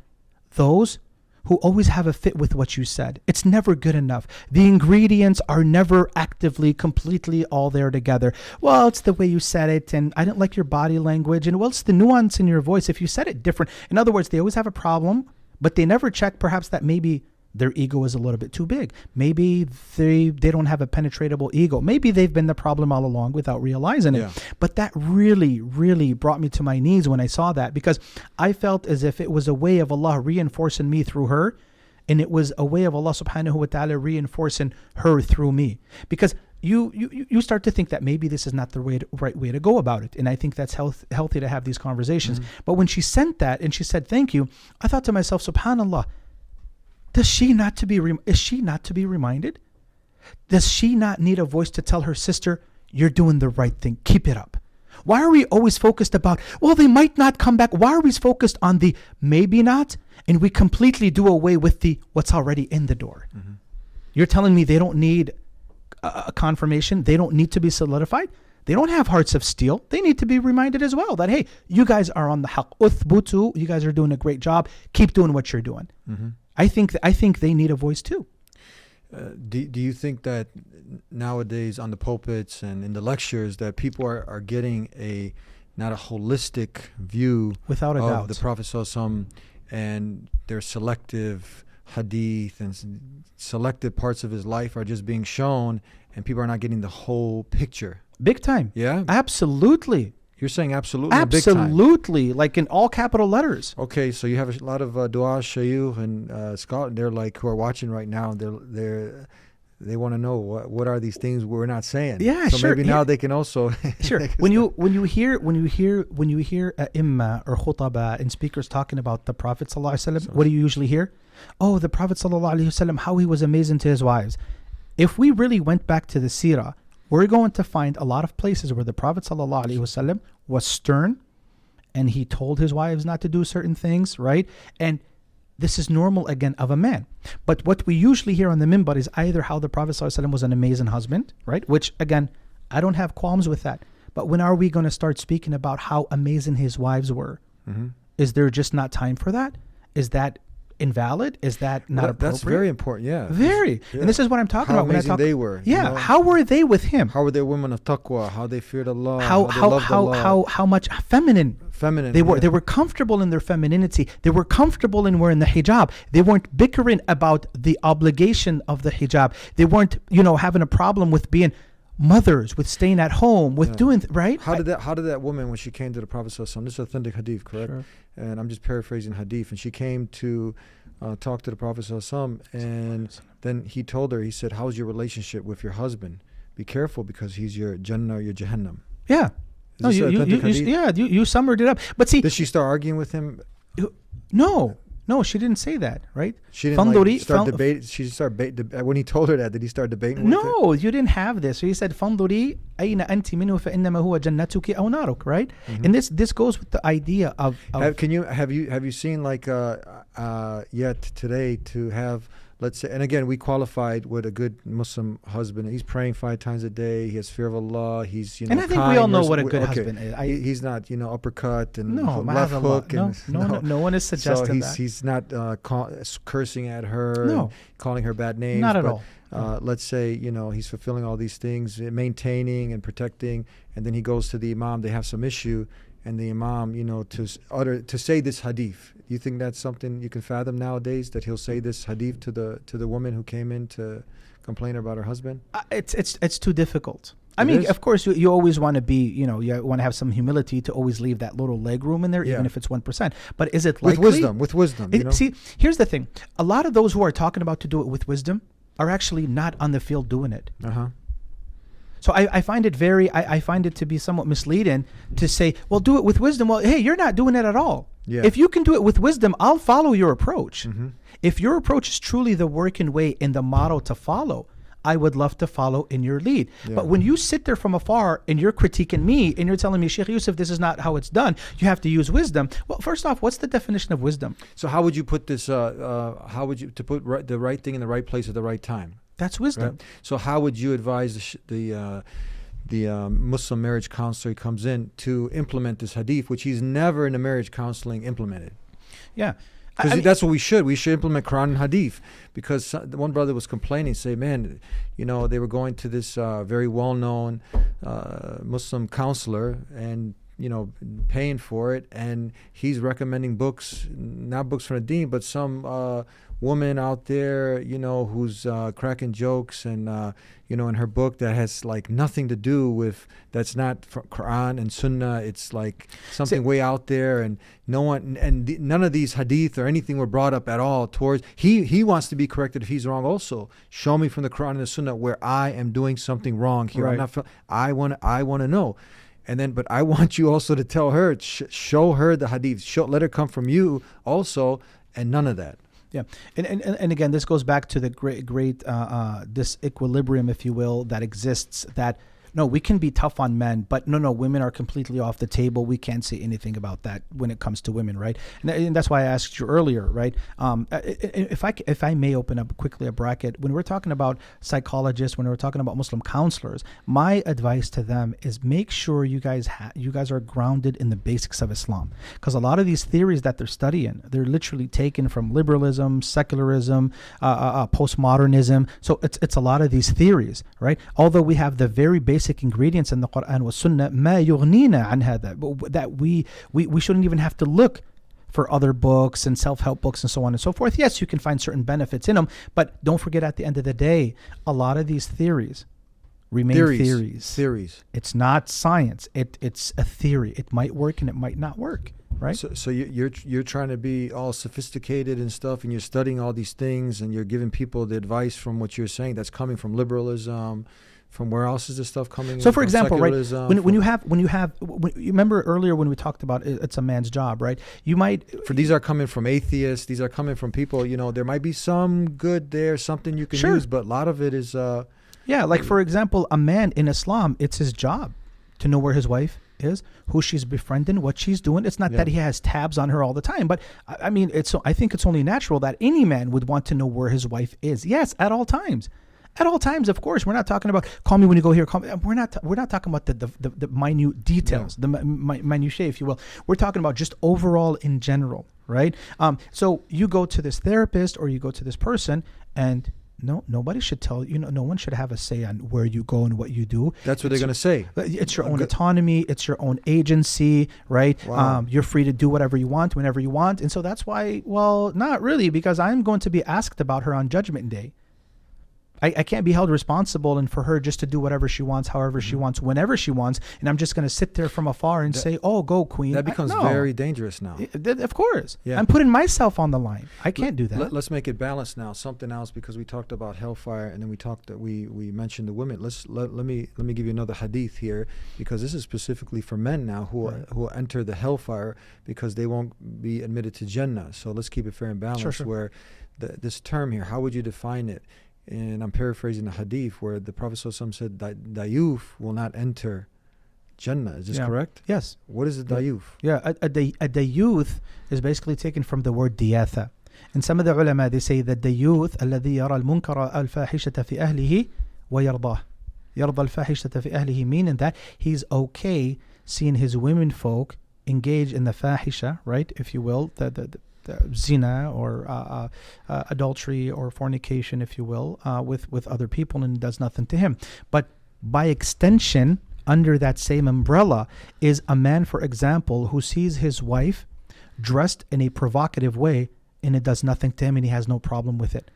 those who always have a fit with what you said. It's never good enough. The ingredients are never actively, completely all there together. Well, it's the way you said it, and I didn't like your body language, and well, it's the nuance in your voice. If you said it different, in other words, they always have a problem, but they never check perhaps that maybe their ego is a little bit too big. Maybe they don't have a penetratable ego. Maybe they've been the problem all along without realizing it. But that really, really brought me to my knees when I saw that, because I felt as if it was a way of Allah reinforcing me through her, and it was a way of Allah subhanahu wa ta'ala reinforcing her through me. Because you start to think that maybe this is not the right way to go about it. And I think that's healthy to have these conversations. But when she sent that and she said thank you, I thought to myself, subhanallah, is she not to be reminded? Does she not need a voice to tell her sister, you're doing the right thing, keep it up? Why are we always focused about, well, they might not come back? Why are we focused on the maybe not? And we completely do away with the what's already in the door. You're telling me they don't need a confirmation? They don't need to be solidified? They don't have hearts of steel. They need to be reminded as well that, hey, you guys are on the haqq. Uthbutu, you guys are doing a great job. Keep doing what you're doing. I think they need a voice too. Do you think that nowadays on the pulpits and in the lectures that people are getting not a holistic view without a of doubt the Prophet ﷺ, and their selective hadith and selected parts of his life are just being shown, and people are not getting the whole picture? Big time. Yeah? Absolutely. You're saying absolutely, absolutely, like in all capital letters. Okay, so you have a lot of dua shayukh and scholars. They're like, who are watching right now. They want to know what are these things we're not saying. Yeah, so sure. Maybe now they can also sure. When you hear imma or khutaba and speakers talking about the Prophet sallallahu alaihi wasallam, what do you usually hear? Oh, the Prophet sallallahu alaihi wasallam, how he was amazing to his wives. If we really went back to the seerah, we're going to find a lot of places where the Prophet ﷺ was stern and he told his wives not to do certain things, right? And this is normal, again, of a man. But what we usually hear on the minbar is either how the Prophet ﷺ was an amazing husband, right? Which, again, I don't have qualms with that. But when are we going to start speaking about how amazing his wives were? Is there just not time for that? Is that invalid? Is that not appropriate? That's very important, yeah. Very. Yeah. And this is what I'm talking how about when I talk. They were. Yeah. How were they with him? How were they women of taqwa? How they feared Allah? How much feminine they were. Yeah. They were comfortable in their femininity. They were comfortable in wearing the hijab. They weren't bickering about the obligation of the hijab. They weren't, having a problem with being mothers, with staying at home, with doing right. How did that woman, when she came to the Prophet ﷺ, this is authentic hadith, correct? Sure. And I'm just paraphrasing hadith, and she came to talk to the Prophet ﷺ, and then he told her, he said, how's your relationship with your husband? Be careful, because he's your Jannah or your Jahannam. Yeah. No, you summed it up. But see, did she start arguing with him? No, she didn't say that, right? She didn't start debating. She started when he told her that. Did he start debating? No, you didn't have this. So he said, "Fanduri ayna anti minhu fa innama huwa jannatuki aw naruk," right? And this goes with the idea of have you seen yet today to have let's say, and again, we qualified what a good Muslim husband. He's praying 5 times a day. He has fear of Allah. He's, and I think we all know what a good husband is. He's not, uppercut and no, left hook. No one is suggesting so that. He's not cursing at her, no, and calling her bad names. Not at all. Let's say, he's fulfilling all these things, maintaining and protecting, and then he goes to the imam. They have some issue, and the imam, to say this hadith. Do you think that's something you can fathom nowadays, that he'll say this hadith to the woman who came in to complain about her husband? It's too difficult. I mean, of course, you always want to be, you want to have some humility to always leave that little leg room in there, even if it's 1%. But is it likely? With wisdom. See, here's the thing. A lot of those who are talking about to do it with wisdom are actually not on the field doing it. So I find it I find it to be somewhat misleading to say, well, do it with wisdom. Well, hey, you're not doing it at all. Yeah. If you can do it with wisdom, I'll follow your approach. If your approach is truly the working way and the model to follow, I would love to follow in your lead. Yeah. But when you sit there from afar and you're critiquing me and you're telling me, Sheikh Yusuf, this is not how it's done, you have to use wisdom. Well, first off, what's the definition of wisdom? So how would you put this, how would you, to put the right thing in the right place at the right time? That's wisdom. Right? So how would you advise the Muslim marriage counselor who comes in to implement this hadith, which he's never in the marriage counseling implemented? Yeah. Because that's what we should. We should implement Quran and Hadith. Because one brother was complaining, say, man, they were going to this very well-known Muslim counselor and, paying for it. And he's recommending books, not books from the deen, but some woman out there, who's cracking jokes and, in her book that has like nothing to do with, that's not from Quran and Sunnah. It's like something way out there, and none of these hadith or anything were brought up at all towards, he wants to be corrected if he's wrong also. Show me from the Quran and the Sunnah where I am doing something wrong here. Right. I want to know. And then, but I want you also to tell her, show her the hadith, let her come from you also, and none of that. Yeah, and again, this goes back to the great this equilibrium, if you will, that exists. That no, we can be tough on men, but no, women are completely off the table. We can't say anything about that when it comes to women, right? And that's why I asked you earlier, right? If I may open up quickly a bracket, when we're talking about psychologists, when we're talking about Muslim counselors, my advice to them is make sure you guys are grounded in the basics of Islam, because a lot of these theories that they're studying, they're literally taken from liberalism, secularism, postmodernism. So it's a lot of these theories, right? Although we have the very basic ingredients in the Quran wa Sunnah, ما يغنينا عن هذا, that we shouldn't even have to look for other books and self-help books and so on and so forth. Yes, you can find certain benefits in them, but don't forget, at the end of the day, a lot of these theories remain theories. It's not science. It's a theory. It might work and it might not work. Right. So you're trying to be all sophisticated and stuff, and you're studying all these things, and you're giving people the advice from what you're saying that's coming from liberalism. From where else is this stuff coming? So, for example, right, when you remember earlier when we talked about it's a man's job, right? You might these are coming from atheists. These are coming from people. There might be some good there, something you can use, but a lot of it is. Like for example, a man in Islam, it's his job to know where his wife is, who she's befriending, what she's doing. It's not that he has tabs on her all the time, but I mean, I think it's only natural that any man would want to know where his wife is. Yes, at all times. At all times, of course. We're not talking about call me when you go here. Call me. We're not talking about the minute details, the minutiae, if you will. We're talking about just overall in general, right? So you go to this therapist or you go to this person, and nobody should tell you. No one should have a say on where you go and what you do. That's what they're going to say. It's your own autonomy. It's your own agency, right? Wow. You're free to do whatever you want, whenever you want. And so that's why, well, not really, because I'm going to be asked about her on Judgment Day. I can't be held responsible and for her just to do whatever she wants, however she wants, whenever she wants, and I'm just going to sit there from afar and say, "Oh, go, queen." That becomes very dangerous now. Of course, yeah. I'm putting myself on the line. I can't do that. Let's make it balanced now. Something else, because we talked about hellfire, and then we mentioned the women. Let me give you another hadith here, because this is specifically for men now who will enter the hellfire because they won't be admitted to Jannah. So let's keep it fair and balanced. Sure. Where this term here, how would you define it? And I'm paraphrasing the hadith where the Prophet ﷺ said that dayuf will not enter Jannah. Is this correct? Yes. What is a dayuf? Yeah, a dayuth is basically taken from the word diyatha. And some of the ulama, they say that the youth الذي يرى المنكر الفاحشة في أهله ويرضاه يرضى الفاحشة في أهله, meaning that he's okay seeing his women folk engage in the fahisha, right, if you will, the zina or adultery or fornication, if you will, with other people, and it does nothing to him. But by extension, under that same umbrella is a man, for example, who sees his wife dressed in a provocative way and it does nothing to him and he has no problem with it.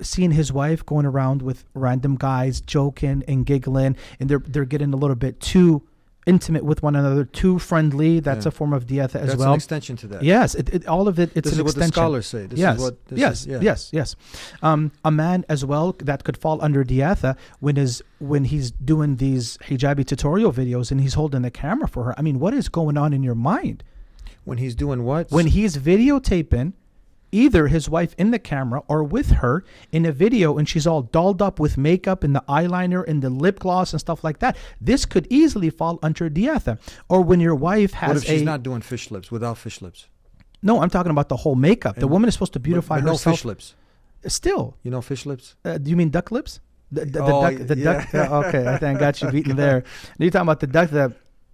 Seeing his wife going around with random guys, joking and giggling, and they're getting a little bit too intimate with one another, too friendly, that's a form of diatha as well. That's an extension to that. Yes, all of it, it's this an extension. This is what the scholars say. Yes. A man as well that could fall under diatha when he's doing these hijabi tutorial videos and he's holding the camera for her. I mean, what is going on in your mind? When he's doing what? When he's videotaping either his wife in the camera or with her in a video and she's all dolled up with makeup and the eyeliner and the lip gloss and stuff like that. This could easily fall under diatha. Or when your wife has what if she's not doing fish lips, without fish lips? No, I'm talking about the whole makeup. The woman is supposed to beautify but herself. No fish lips. Still. You know fish lips? Do you mean duck lips? The yeah. duck. Okay, I think I got you beaten there. You're talking about the duck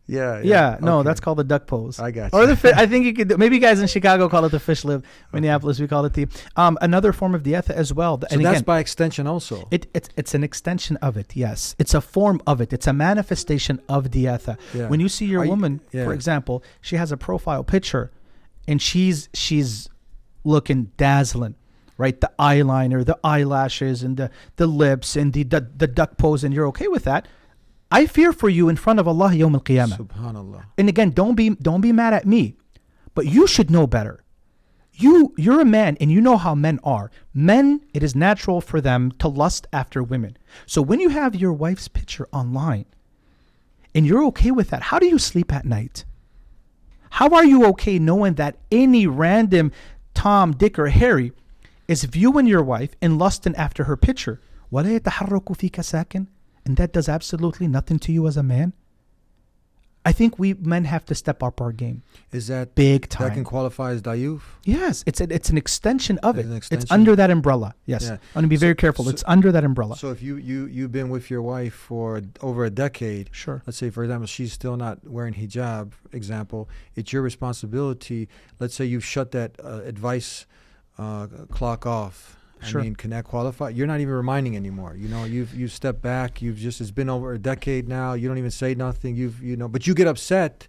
Yeah, no, that's called the duck pose. I got you. Or I think you could. Maybe you guys in Chicago call it the fish lip. Minneapolis, we call it the. Another form of diatha as well. So that's by extension also. It's an extension of it. Yes, it's a form of it. It's a manifestation of diatha. Yeah. When you see your woman, for example, she has a profile picture, and she's looking dazzling. Right, the eyeliner, the eyelashes, and the lips, and the duck pose, and you're okay with that. I fear for you in front of Allah Yawm al-Qiyamah. Subhanallah. And again, don't be mad at me, but you should know better. You're a man, and you know how men are. Men, it is natural for them to lust after women. So when you have your wife's picture online, and you're okay with that, how do you sleep at night? How are you okay knowing that any random Tom, Dick, or Harry is viewing your wife and lusting after her picture? وَلَا يَتَحَرَّكُ فِيكَ سَاكٍ, and that does absolutely nothing to you as a man? I think we men have to step up our game. Is that big time? That can qualify as dayuf? Yes, it's an extension of it. Extension? It's under that umbrella. Yes, yeah. I'm going to be very careful. It's under that umbrella. So if you've been with your wife for over a decade, sure. Let's say, for example, she's still not wearing hijab. Example, it's your responsibility. Let's say you've shut that advice clock off. Sure. I mean, can that qualify? You're not even reminding anymore. You know, you've stepped back. It's been over a decade now. You don't even say nothing. But you get upset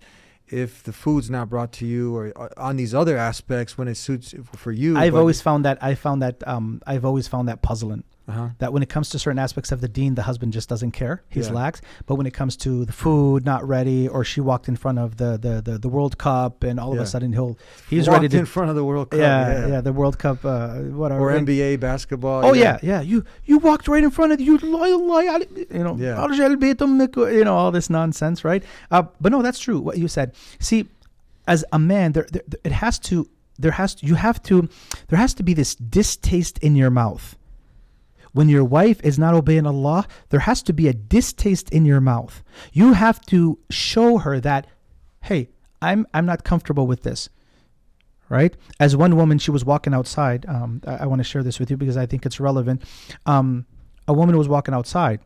if the food's not brought to you or on these other aspects when it suits for you. I've always found that puzzling. Uh-huh. That when it comes to certain aspects of the deen, the husband just doesn't care. He's lax. But when it comes to the food not ready, or she walked in front of the World Cup, and all of a sudden he's walked ready to in front of the World Cup. Yeah, the World Cup, whatever. Or NBA basketball. Oh yeah. You walked right in front of all this nonsense, right? But no, that's true what you said. See, as a man, there has to be this distaste in your mouth. When your wife is not obeying Allah, there has to be a distaste in your mouth. You have to show her that, hey, I'm not comfortable with this, right? As one woman, she was walking outside. I want to share this with you because I think it's relevant. A woman was walking outside,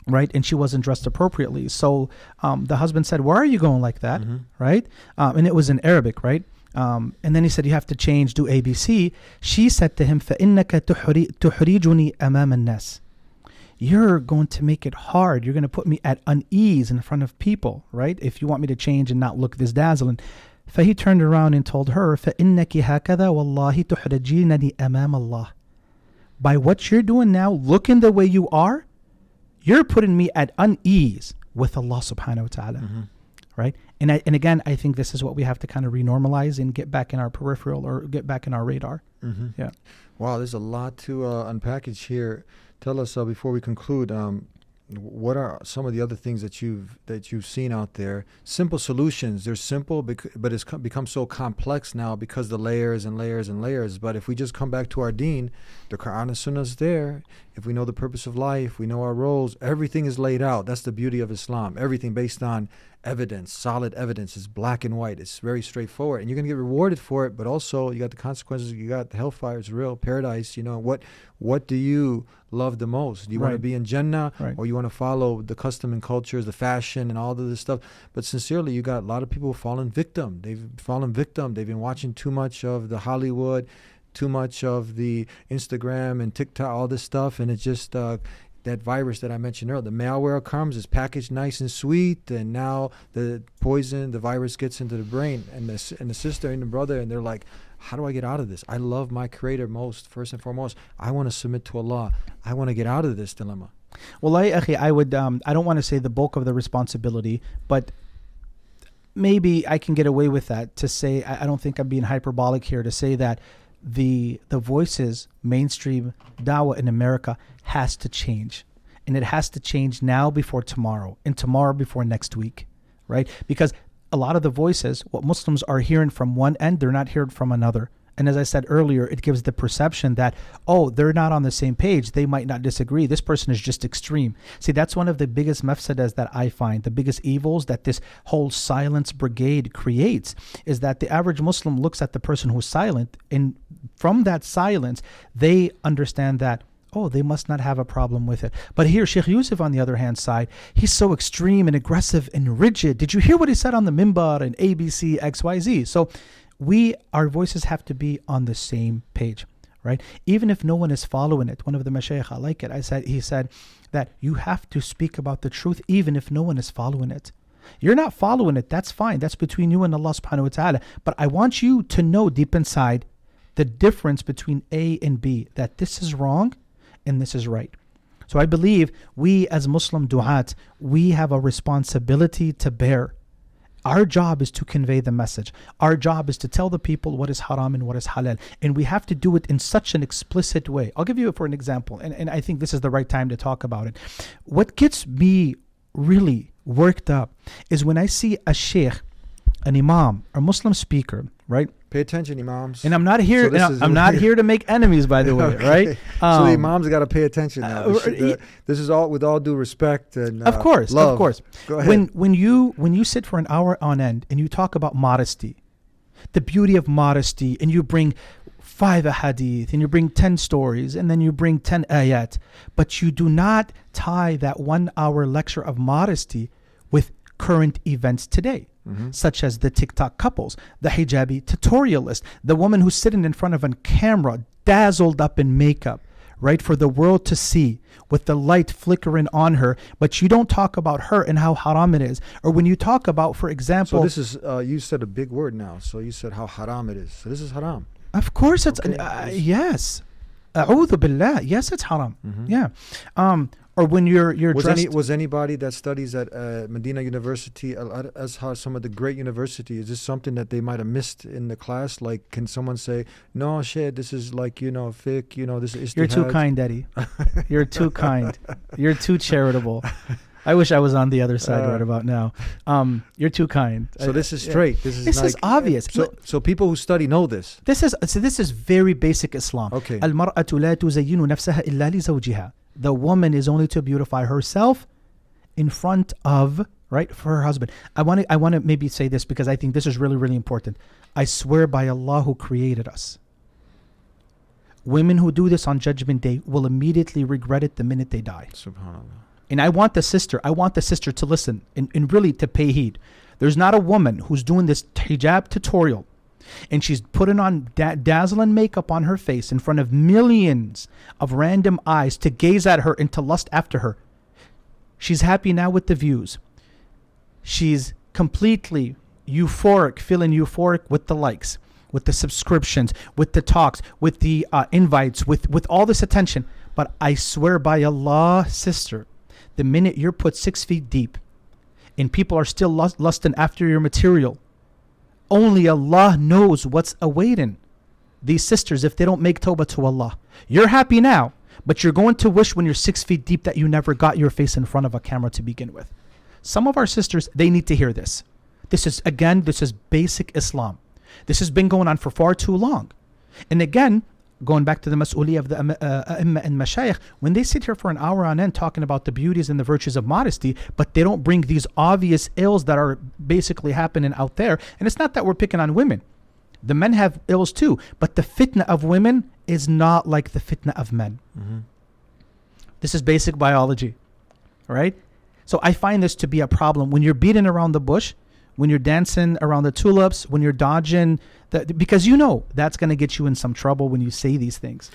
right? And she wasn't dressed appropriately. So the husband said, "Where are you going like that?" Mm-hmm. Right? And it was in Arabic, right? And then he said, you have to change, do ABC. She said to him, فَإِنَّكَ تُحْرِجُنِي أَمَامَ النَّاسِ. You're going to make it hard. You're going to put me at unease in front of people, right? If you want me to change and not look this dazzling. He turned around and told her, فَإِنَّكِ هَكَذَا وَاللَّهِ تُحْرِجِينَنِي أَمَامَ اللَّهِ. By what you're doing now, looking the way you are, you're putting me at unease with Allah subhanahu wa ta'ala. Mm-hmm. Right? And again, I think this is what we have to kind of renormalize and get back in our peripheral or get back in our radar. Mm-hmm. Yeah. Wow, there's a lot to unpackage here. Tell us before we conclude, what are some of the other things that you've seen out there? Simple solutions. They're simple, but it's become so complex now because the layers and layers and layers. But if we just come back to our deen, the Quran and Sunnah is there. If we know the purpose of life, we know our roles. Everything is laid out. That's the beauty of Islam. Everything based on evidence, solid evidence. It's black and white. It's very straightforward, and you're gonna get rewarded for it. But also, you got the consequences. You got the hellfire. It's real. Paradise. What do you love the most? Do you want to be in Jannah, or you want to follow the custom and cultures, the fashion, and all of this stuff? But sincerely, you got a lot of people falling victim. They've fallen victim. They've been watching too much of the Hollywood, too much of the Instagram and TikTok, all this stuff, and it's just that virus that I mentioned earlier. The malware comes, it's packaged nice and sweet, and now the poison, the virus gets into the brain, and the sister and the brother, and they're like, how do I get out of this? I love my Creator most, first and foremost. I want to submit to Allah. I want to get out of this dilemma. Well, I would. I don't want to say the bulk of the responsibility, but maybe I can get away with that. To say, I don't think I'm being hyperbolic here to say that the voices, mainstream dawah in America has to change, and it has to change now before tomorrow, and tomorrow before next week, right? Because a lot of the voices, what Muslims are hearing from one end, they're not hearing from another. And as I said earlier, it gives the perception that, oh, they're not on the same page. They might not disagree. This person is just extreme. See, that's one of the biggest mafsadas that I find, the biggest evils that this whole silence brigade creates, is that the average Muslim looks at the person who's silent, and from that silence, they understand that, oh, they must not have a problem with it. But here, Sheikh Yusuf, on the other hand side, he's so extreme and aggressive and rigid. Did you hear what he said on the mimbar and ABC, XYZ? So our voices have to be on the same page, right? Even if no one is following it. One of the mashayikh, I like it. He said that you have to speak about the truth even if no one is following it. You're not following it. That's fine. That's between you and Allah subhanahu wa ta'ala. But I want you to know deep inside the difference between A and B, that this is wrong and this is right. So I believe we as Muslim du'at, we have a responsibility to bear. Our job is to convey the message. Our job is to tell the people what is haram and what is halal. And we have to do it in such an explicit way. I'll give you for an example, and I think this is the right time to talk about it. What gets me really worked up is when I see a sheikh, an imam, a Muslim speaker, right? Pay attention, imams. And I'm not here. So I'm not here to make enemies, by the way, okay. Right? So the imams got to pay attention now. This is all with all due respect and of course, love. Of course. Go ahead. When you sit for an hour on end and you talk about modesty, the beauty of modesty, and you bring 5 ahadith and you bring 10 stories and then you bring 10 ayat, but you do not tie that 1 hour lecture of modesty with current events today. Such as the TikTok couples, the hijabi tutorialist, the woman who's sitting in front of a camera, dazzled up in makeup, right, for the world to see, with the light flickering on her, but you don't talk about her and how haram it is. Or when you talk about, for example... So this is, you said a big word now, so you said how haram it is. So this is haram. Of course it's, okay. Yes. A'udhu billah. Yes, it's haram. Yeah. Or when you're dressed... Was anybody that studies at Medina University, Al-Azhar, some of the great university, is this something that they might have missed in the class? Like, can someone say, no, shit, this is like, fiqh, this is istihad? You're too kind, Eddie. You're too kind. You're too charitable. I wish I was on the other side right about now. You're too kind. So this is straight. Yeah. This is obvious. So people who study know this. This is very basic Islam. Okay. Al-mar'atu la tuzayyinu nafsaha illa li zawjiha. The woman is only to beautify herself in front of, right, for her husband. I want to maybe say this because I think this is really, really important. I swear by Allah who created us, women who do this on Judgment Day will immediately regret it the minute they die. SubhanAllah. And I want the sister to listen and really to pay heed. There's not a woman who's doing this hijab tutorial and she's putting on dazzling makeup on her face in front of millions of random eyes to gaze at her and to lust after her. She's happy now with the views. She's completely euphoric, feeling euphoric with the likes, with the subscriptions, with the talks, with the invites, with all this attention. But I swear by Allah, sister, the minute you're put 6 feet deep and people are still lusting after your material, only Allah knows what's awaiting these sisters if they don't make tawbah to Allah. You're happy now, but you're going to wish when you're 6 feet deep that you never got your face in front of a camera to begin with. Some of our sisters, they need to hear this. This is basic Islam. This has been going on for far too long. And again, going back to the mas'uliyah of the A'imma and Mashayikh, when they sit here for an hour on end talking about the beauties and the virtues of modesty, but they don't bring these obvious ills that are basically happening out there. And it's not that we're picking on women. The men have ills too, but the fitna of women is not like the fitna of men. This is basic biology, right? So I find this to be a problem when you're beating around the bush, when you're dancing around the tulips, when you're dodging, because you know that's going to get you in some trouble when you say these things.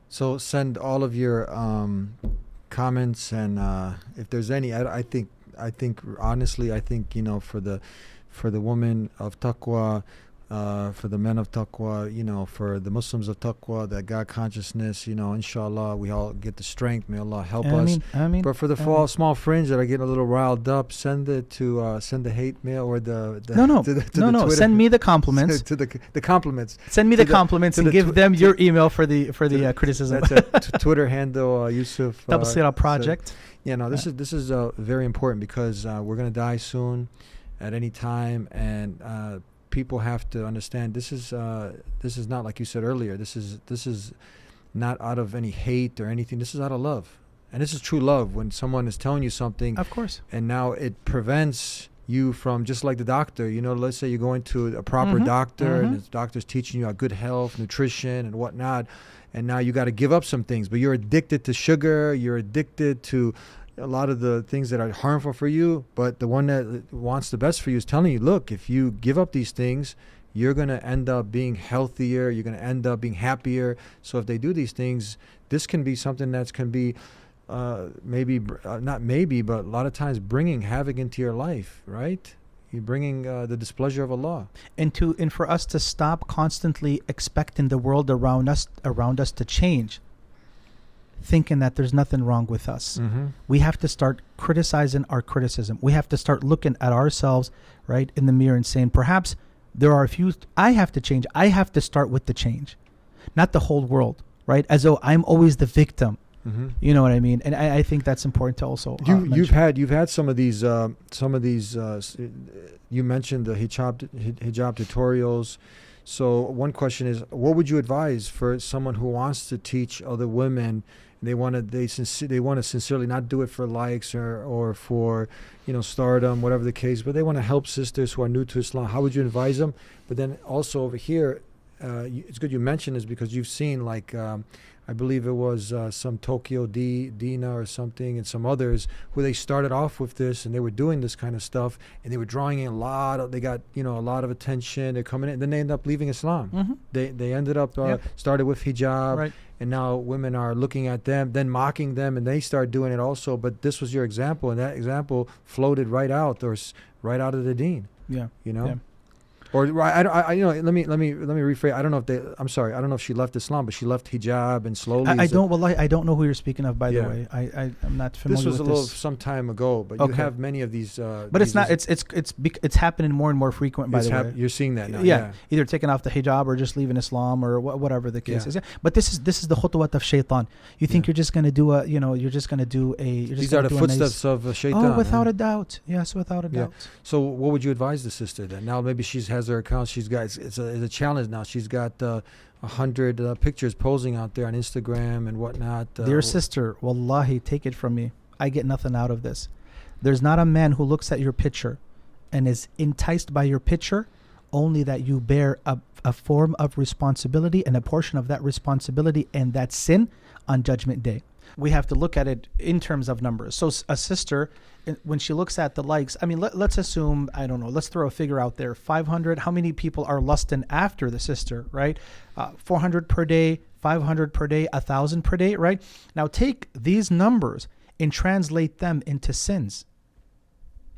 So send all of your comments, and if there's any, I think honestly, you know, for the woman of taqwa, for the men of taqwa, you know, for the Muslims of taqwa, that God consciousness, you know, inshallah, we all get the strength. May Allah help us. But for the small fringe that are getting a little riled up, send it to send the hate mail or the no. Twitter. Send me the compliments. to the compliments. Send me the compliments and give them your email for the criticism. That's a Twitter handle, Yusuf. Tabsira Project. Yeah, no, this is very important because we're gonna die soon, at any time, and people have to understand this is not, like you said earlier, this is not out of any hate or anything. This is out of love, and this is true love. When someone is telling you something, of course, and now it prevents you from, just like the doctor, you know, let's say you're going to a proper doctor, and the doctor's teaching you about good health, nutrition, and whatnot, and now you got to give up some things, but you're addicted to sugar, you're addicted to a lot of the things that are harmful for you, but the one that wants the best for you is telling you, look, if you give up these things, you're going to end up being healthier, you're going to end up being happier. So if they do these things, this can be something that can be not maybe, but a lot of times bringing havoc into your life, right? You're bringing the displeasure of Allah. And for us to stop constantly expecting the world around us to change, thinking that there's nothing wrong with us. We have to start criticizing our criticism. We have to start looking at ourselves, right, in the mirror and saying, perhaps there are a few, I have to change. I have to start with the change, not the whole world, right? As though I'm always the victim. You know what I mean? And I think that's important to also you've had some of these you mentioned the hijab tutorials. So one question is, what would you advise for someone who wants to teach other women? They want to sincerely not do it for likes or for, you know, stardom, whatever the case, but they want to help sisters who are new to Islam. How would you advise them? But then also over here, it's good you mentioned this because you've seen, like, I believe it was some Tokyo Dina or something, and some others who they started off with this, and they were doing this kind of stuff, and they were drawing in they got, you know, a lot of attention. They're coming in, then they end up leaving Islam. They ended up started with hijab, right, and now women are looking at them, then mocking them, and they start doing it also. But this was your example, and that example floated right out of the deen. Yeah, you know. Yeah. Or you know, let me rephrase. I don't know if I'm sorry. I don't know if she left Islam, but she left hijab and slowly. I don't know who you're speaking of. By the way, I'm not familiar. This was some time ago, but you have many of these. But it's not. It's happening more and more frequent. By the way, you're seeing that now. Yeah, either taking off the hijab or just leaving Islam or whatever the case is. Yeah. But this is the khutwat of shaitan. You think you're just going to do a. These are the footsteps of shaitan. Oh, without a doubt. Yes, without a doubt. So, what would you advise the sister then? Now, maybe she has her account. She's got it's a challenge now. She's got 100 pictures posing out there on Instagram and whatnot. Dear sister, wallahi, take it from me, I get nothing out of this. There's not a man who looks at your picture and is enticed by your picture, only that you bear a form of responsibility and a portion of that responsibility and that sin on Judgment Day. We have to look at it in terms of numbers. So a sister, when she looks at the likes, I mean, let's assume, I don't know, let's throw a figure out there, 500. How many people are lusting after the sister, right? 400 per day, 500 per day, 1,000 per day, right? Now take these numbers and translate them into sins.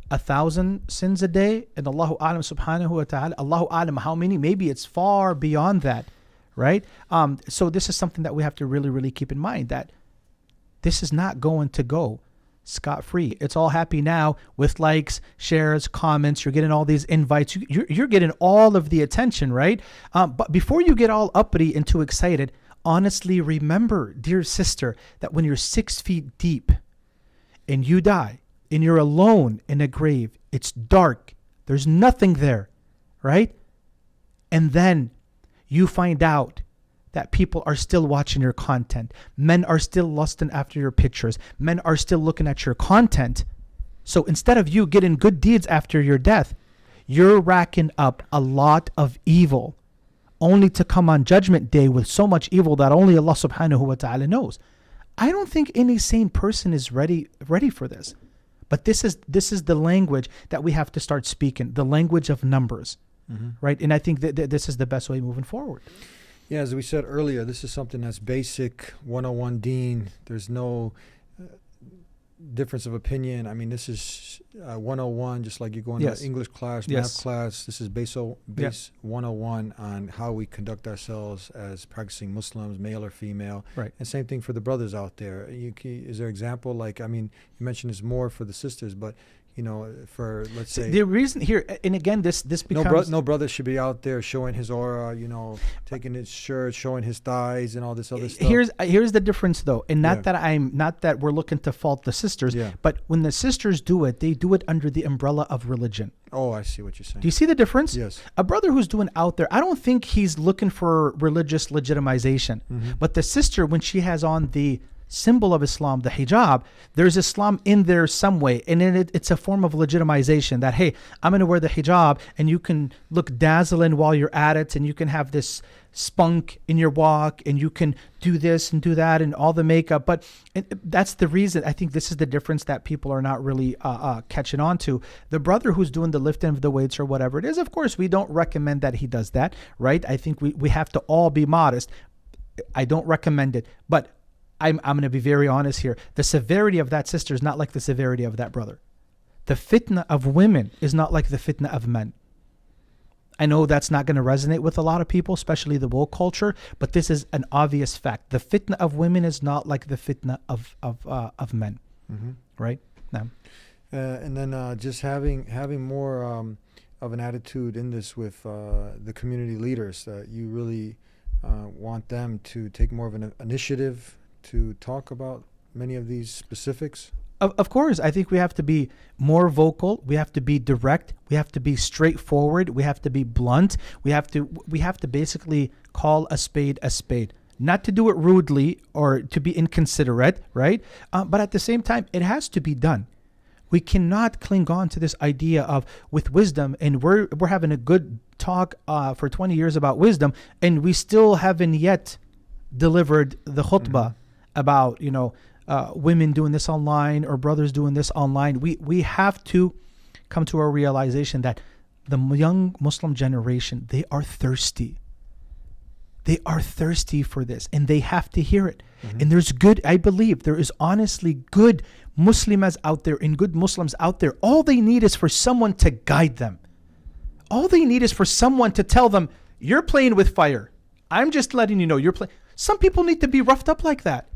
1,000 sins a day, and Allahu A'lam subhanahu wa ta'ala, Allahu A'lam how many? Maybe it's far beyond that, right? So this is something that we have to really, really keep in mind, that this is not going to go scot-free. It's all happy now with likes, shares, comments. You're getting all these invites. You're getting all of the attention, right? But before you get all uppity and too excited, honestly remember, dear sister, that when you're 6 feet deep and you die and you're alone in a grave, it's dark, there's nothing there, right? And then you find out that people are still watching your content. Men are still lusting after your pictures. Men are still looking at your content. So instead of you getting good deeds after your death, you're racking up a lot of evil, only to come on Judgment Day with so much evil that only Allah subhanahu wa ta'ala knows. I don't think any sane person is ready for this. But this is the language that we have to start speaking, the language of numbers, right? And I think that this is the best way moving forward. Yeah, as we said earlier, this is something that's basic 101 Deen. There's no difference of opinion. I mean, this is 101, just like you're going to English class, math class. This is base 101 on how we conduct ourselves as practicing Muslims, male or female. Right. And same thing for the brothers out there. Is there an example? Like, I mean, you mentioned it's more for the sisters, but you know, for let's say the reason here, and again, this becomes no brother should be out there showing his aura, you know, taking his shirt, showing his thighs, and all this other stuff. Here's the difference, though, and not that we're looking to fault the sisters, but when the sisters do it, they do it under the umbrella of religion. Oh, I see what you're saying. Do you see the difference? Yes. A brother who's doing out there, I don't think he's looking for religious legitimization, but the sister, when she has on the symbol of Islam, the hijab, there's Islam in there some way, and it's a form of legitimization that, hey, I'm going to wear the hijab and you can look dazzling while you're at it, and you can have this spunk in your walk, and you can do this and do that and all the makeup. But that's the reason. I think this is the difference that people are not really catching on to. The brother who's doing the lifting of the weights or whatever it is, of course, we don't recommend that he does that, right? I think we have to all be modest. I don't recommend it, but I'm going to be very honest here. The severity of that sister is not like the severity of that brother. The fitna of women is not like the fitna of men. I know that's not going to resonate with a lot of people, especially the woke culture, but this is an obvious fact. The fitna of women is not like the fitna of men, right? No. And then just having more of an attitude in this with the community leaders, that you really want them to take more of an initiative to talk about many of these specifics? Of course, I think we have to be more vocal. We have to be direct. We have to be straightforward. We have to be blunt. We have to basically call a spade a spade. Not to do it rudely or to be inconsiderate, right? But at the same time, it has to be done. We cannot cling on to this idea of with wisdom, and we're having a good talk for 20 years about wisdom, and we still haven't yet delivered the khutbah about, you know, women doing this online or brothers doing this online. We have to come to a realization that the young Muslim generation, they are thirsty. They are thirsty for this, and they have to hear it. And there's I believe there is honestly good Muslimas out there and good Muslims out there. All they need is for someone to guide them. All they need is for someone to tell them, you're playing with fire. I'm just letting you know you're playing. Some people need to be roughed up like that.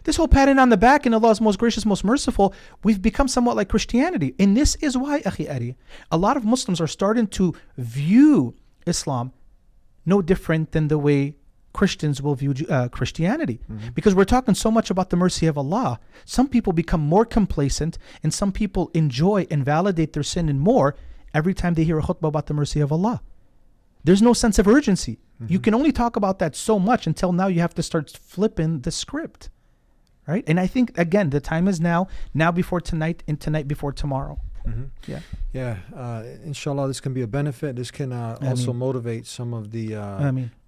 This whole patting on the back and Allah is most gracious, most merciful, we've become somewhat like Christianity. And this is why, Akhi Ari, a lot of Muslims are starting to view Islam no different than the way Christians will view Christianity. Because we're talking so much about the mercy of Allah. Some people become more complacent, and some people enjoy and validate their sin and more every time they hear a khutbah about the mercy of Allah. There's no sense of urgency. You can only talk about that so much until now you have to start flipping the script. Right? And I think, again, the time is now before tonight, and tonight before tomorrow. Inshallah, this can be a benefit. This can also motivate some of the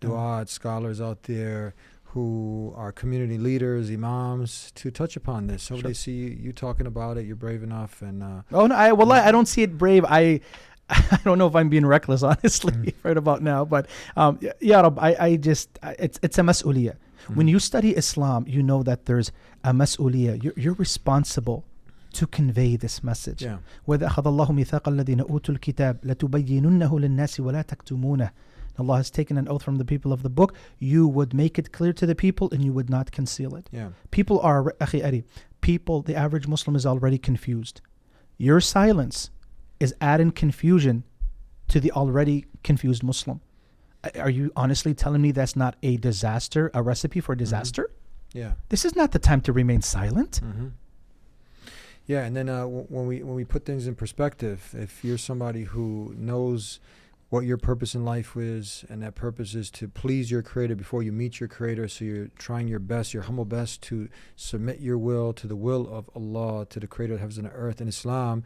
du'at scholars out there who are community leaders, imams, to touch upon this. So they see you talking about it, you're brave enough. And I don't see it brave. I don't know if I'm being reckless, honestly, right about now. But it's a mas'uliyah. When you study Islam, you know that there's a mas'uliyah. You're responsible to convey this message. وَإِذَا أَخَذَ اللَّهُ مِيثَاقَ الَّذِينَ أُوتُوا الْكِتَابَ لَتُبَيِّنُنَّهُ لِلنَّاسِ وَلَا تَكْتُمُونَهُ. Allah has taken an oath from the people of the book. You would make it clear to the people, and you would not conceal it. People are, Akhi Ari, the average Muslim is already confused. Your silence is adding confusion to the already confused Muslim. Are you honestly telling me that's not a disaster, a recipe for disaster? This is not the time to remain silent. And then when we put things in perspective, if you're somebody who knows what your purpose in life is, and that purpose is to please your Creator before you meet your Creator. So you're trying your best, your humble best, to submit your will to the will of Allah, to the Creator of heavens and earth in Islam.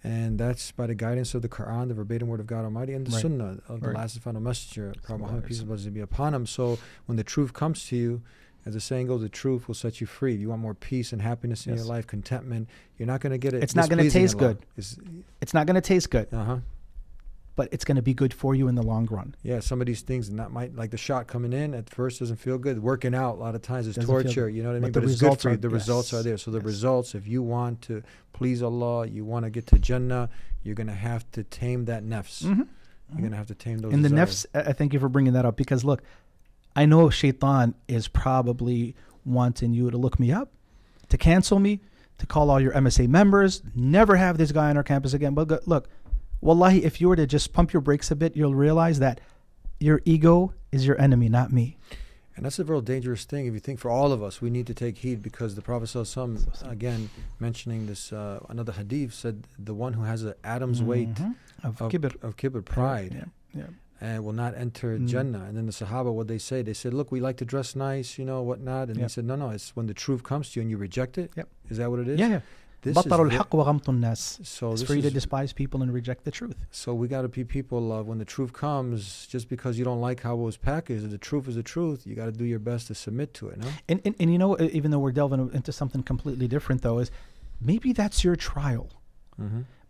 And that's by the guidance of the Quran, the verbatim word of God Almighty, and the Sunnah of the last and final messenger, Prophet Muhammad, peace and blessings be upon him. So when the truth comes to you, as the saying goes, the truth will set you free. If you want more peace and happiness in your life, contentment, you're not going to get it. It's not going to taste good. It's not going to taste good. Uh-huh. But it's going to be good for you in the long run. Yeah, some of these things might, like the shot coming in at first doesn't feel good. Working out a lot of times is torture, you know what I mean? But it's good for you. The results are there. So the results, if you want to please Allah, you want to get to Jannah, you're going to have to tame that nafs. You're going to have to tame those And the desires. nafs, I thank you for bringing that up, because look, I know shaitan is probably wanting you to look me up, to cancel me, to call all your MSA members, never have this guy on our campus again. But look, wallahi, if you were to just pump your brakes a bit, you'll realize that your ego is your enemy, not me. And that's a real dangerous thing. If you think for all of us, we need to take heed, because the Prophet ﷺ, again, mentioning this, another hadith, said the one who has an atom's weight of kibr, pride, and will not enter Jannah. And then the Sahaba, what they say, they said, look, we like to dress nice, you know, whatnot. And he said, no, it's when the truth comes to you and you reject it. Is that what it is? Yeah. So it's for you to despise people and reject the truth. So we got to be people of, when the truth comes, just because you don't like how it was packaged, the truth is the truth, you got to do your best to submit to it, no? And you know, even though we're delving into something completely different, though, is maybe that's your trial.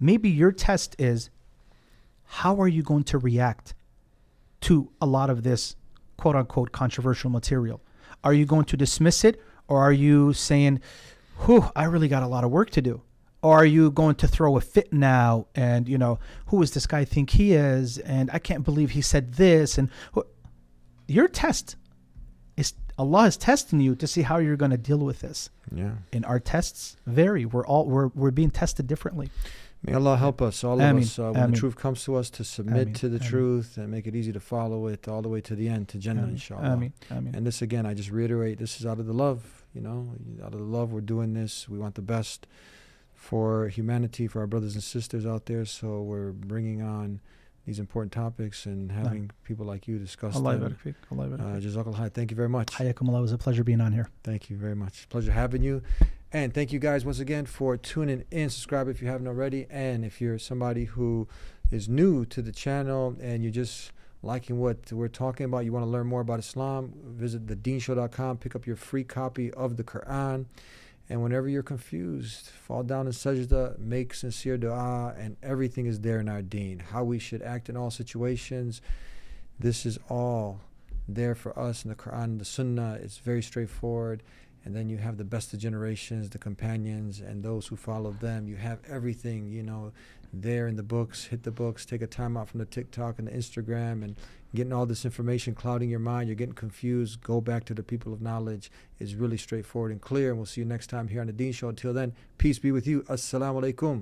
Maybe your test is, how are you going to react to a lot of this quote-unquote controversial material? Are you going to dismiss it, or are you saying, I really got a lot of work to do? Or are you going to throw a fit now and, you know, who does this guy think he is? And I can't believe he said this. And your test is, Allah is testing you to see how you're going to deal with this. Yeah. And our tests vary. We're being tested differently. May Allah help us, all of us, when the truth comes to us, to submit to the Ameen. truth and make it easy to follow it all the way to the end, to Jannah, inshallah. Ameen. And this, again, I just reiterate, this is out of the love, you know, out of the love we're doing this. We want the best for humanity, for our brothers and sisters out there. So we're bringing on these important topics and having people like you discuss them. Jazakallah khair. Thank you very much. Hayakumullah. It was a pleasure being on here. Thank you very much. Pleasure having you. And thank you guys once again for tuning in. Subscribe if you haven't already. And if you're somebody who is new to the channel and you're just liking what we're talking about, you want to learn more about Islam, visit TheDeenShow.com, pick up your free copy of the Quran. And whenever you're confused, fall down in sajda, make sincere dua, and everything is there in our deen. How we should act in all situations, this is all there for us in the Quran, the Sunnah. It's very straightforward. And then you have the best of generations, the companions, and those who follow them. You have everything, you know, there in the books. Hit the books, take a time out from the TikTok and the Instagram, and getting all this information clouding your mind. You're getting confused. Go back to the people of knowledge. It's really straightforward and clear. And we'll see you next time here on The Deen Show. Until then, peace be with you. Assalamu alaikum.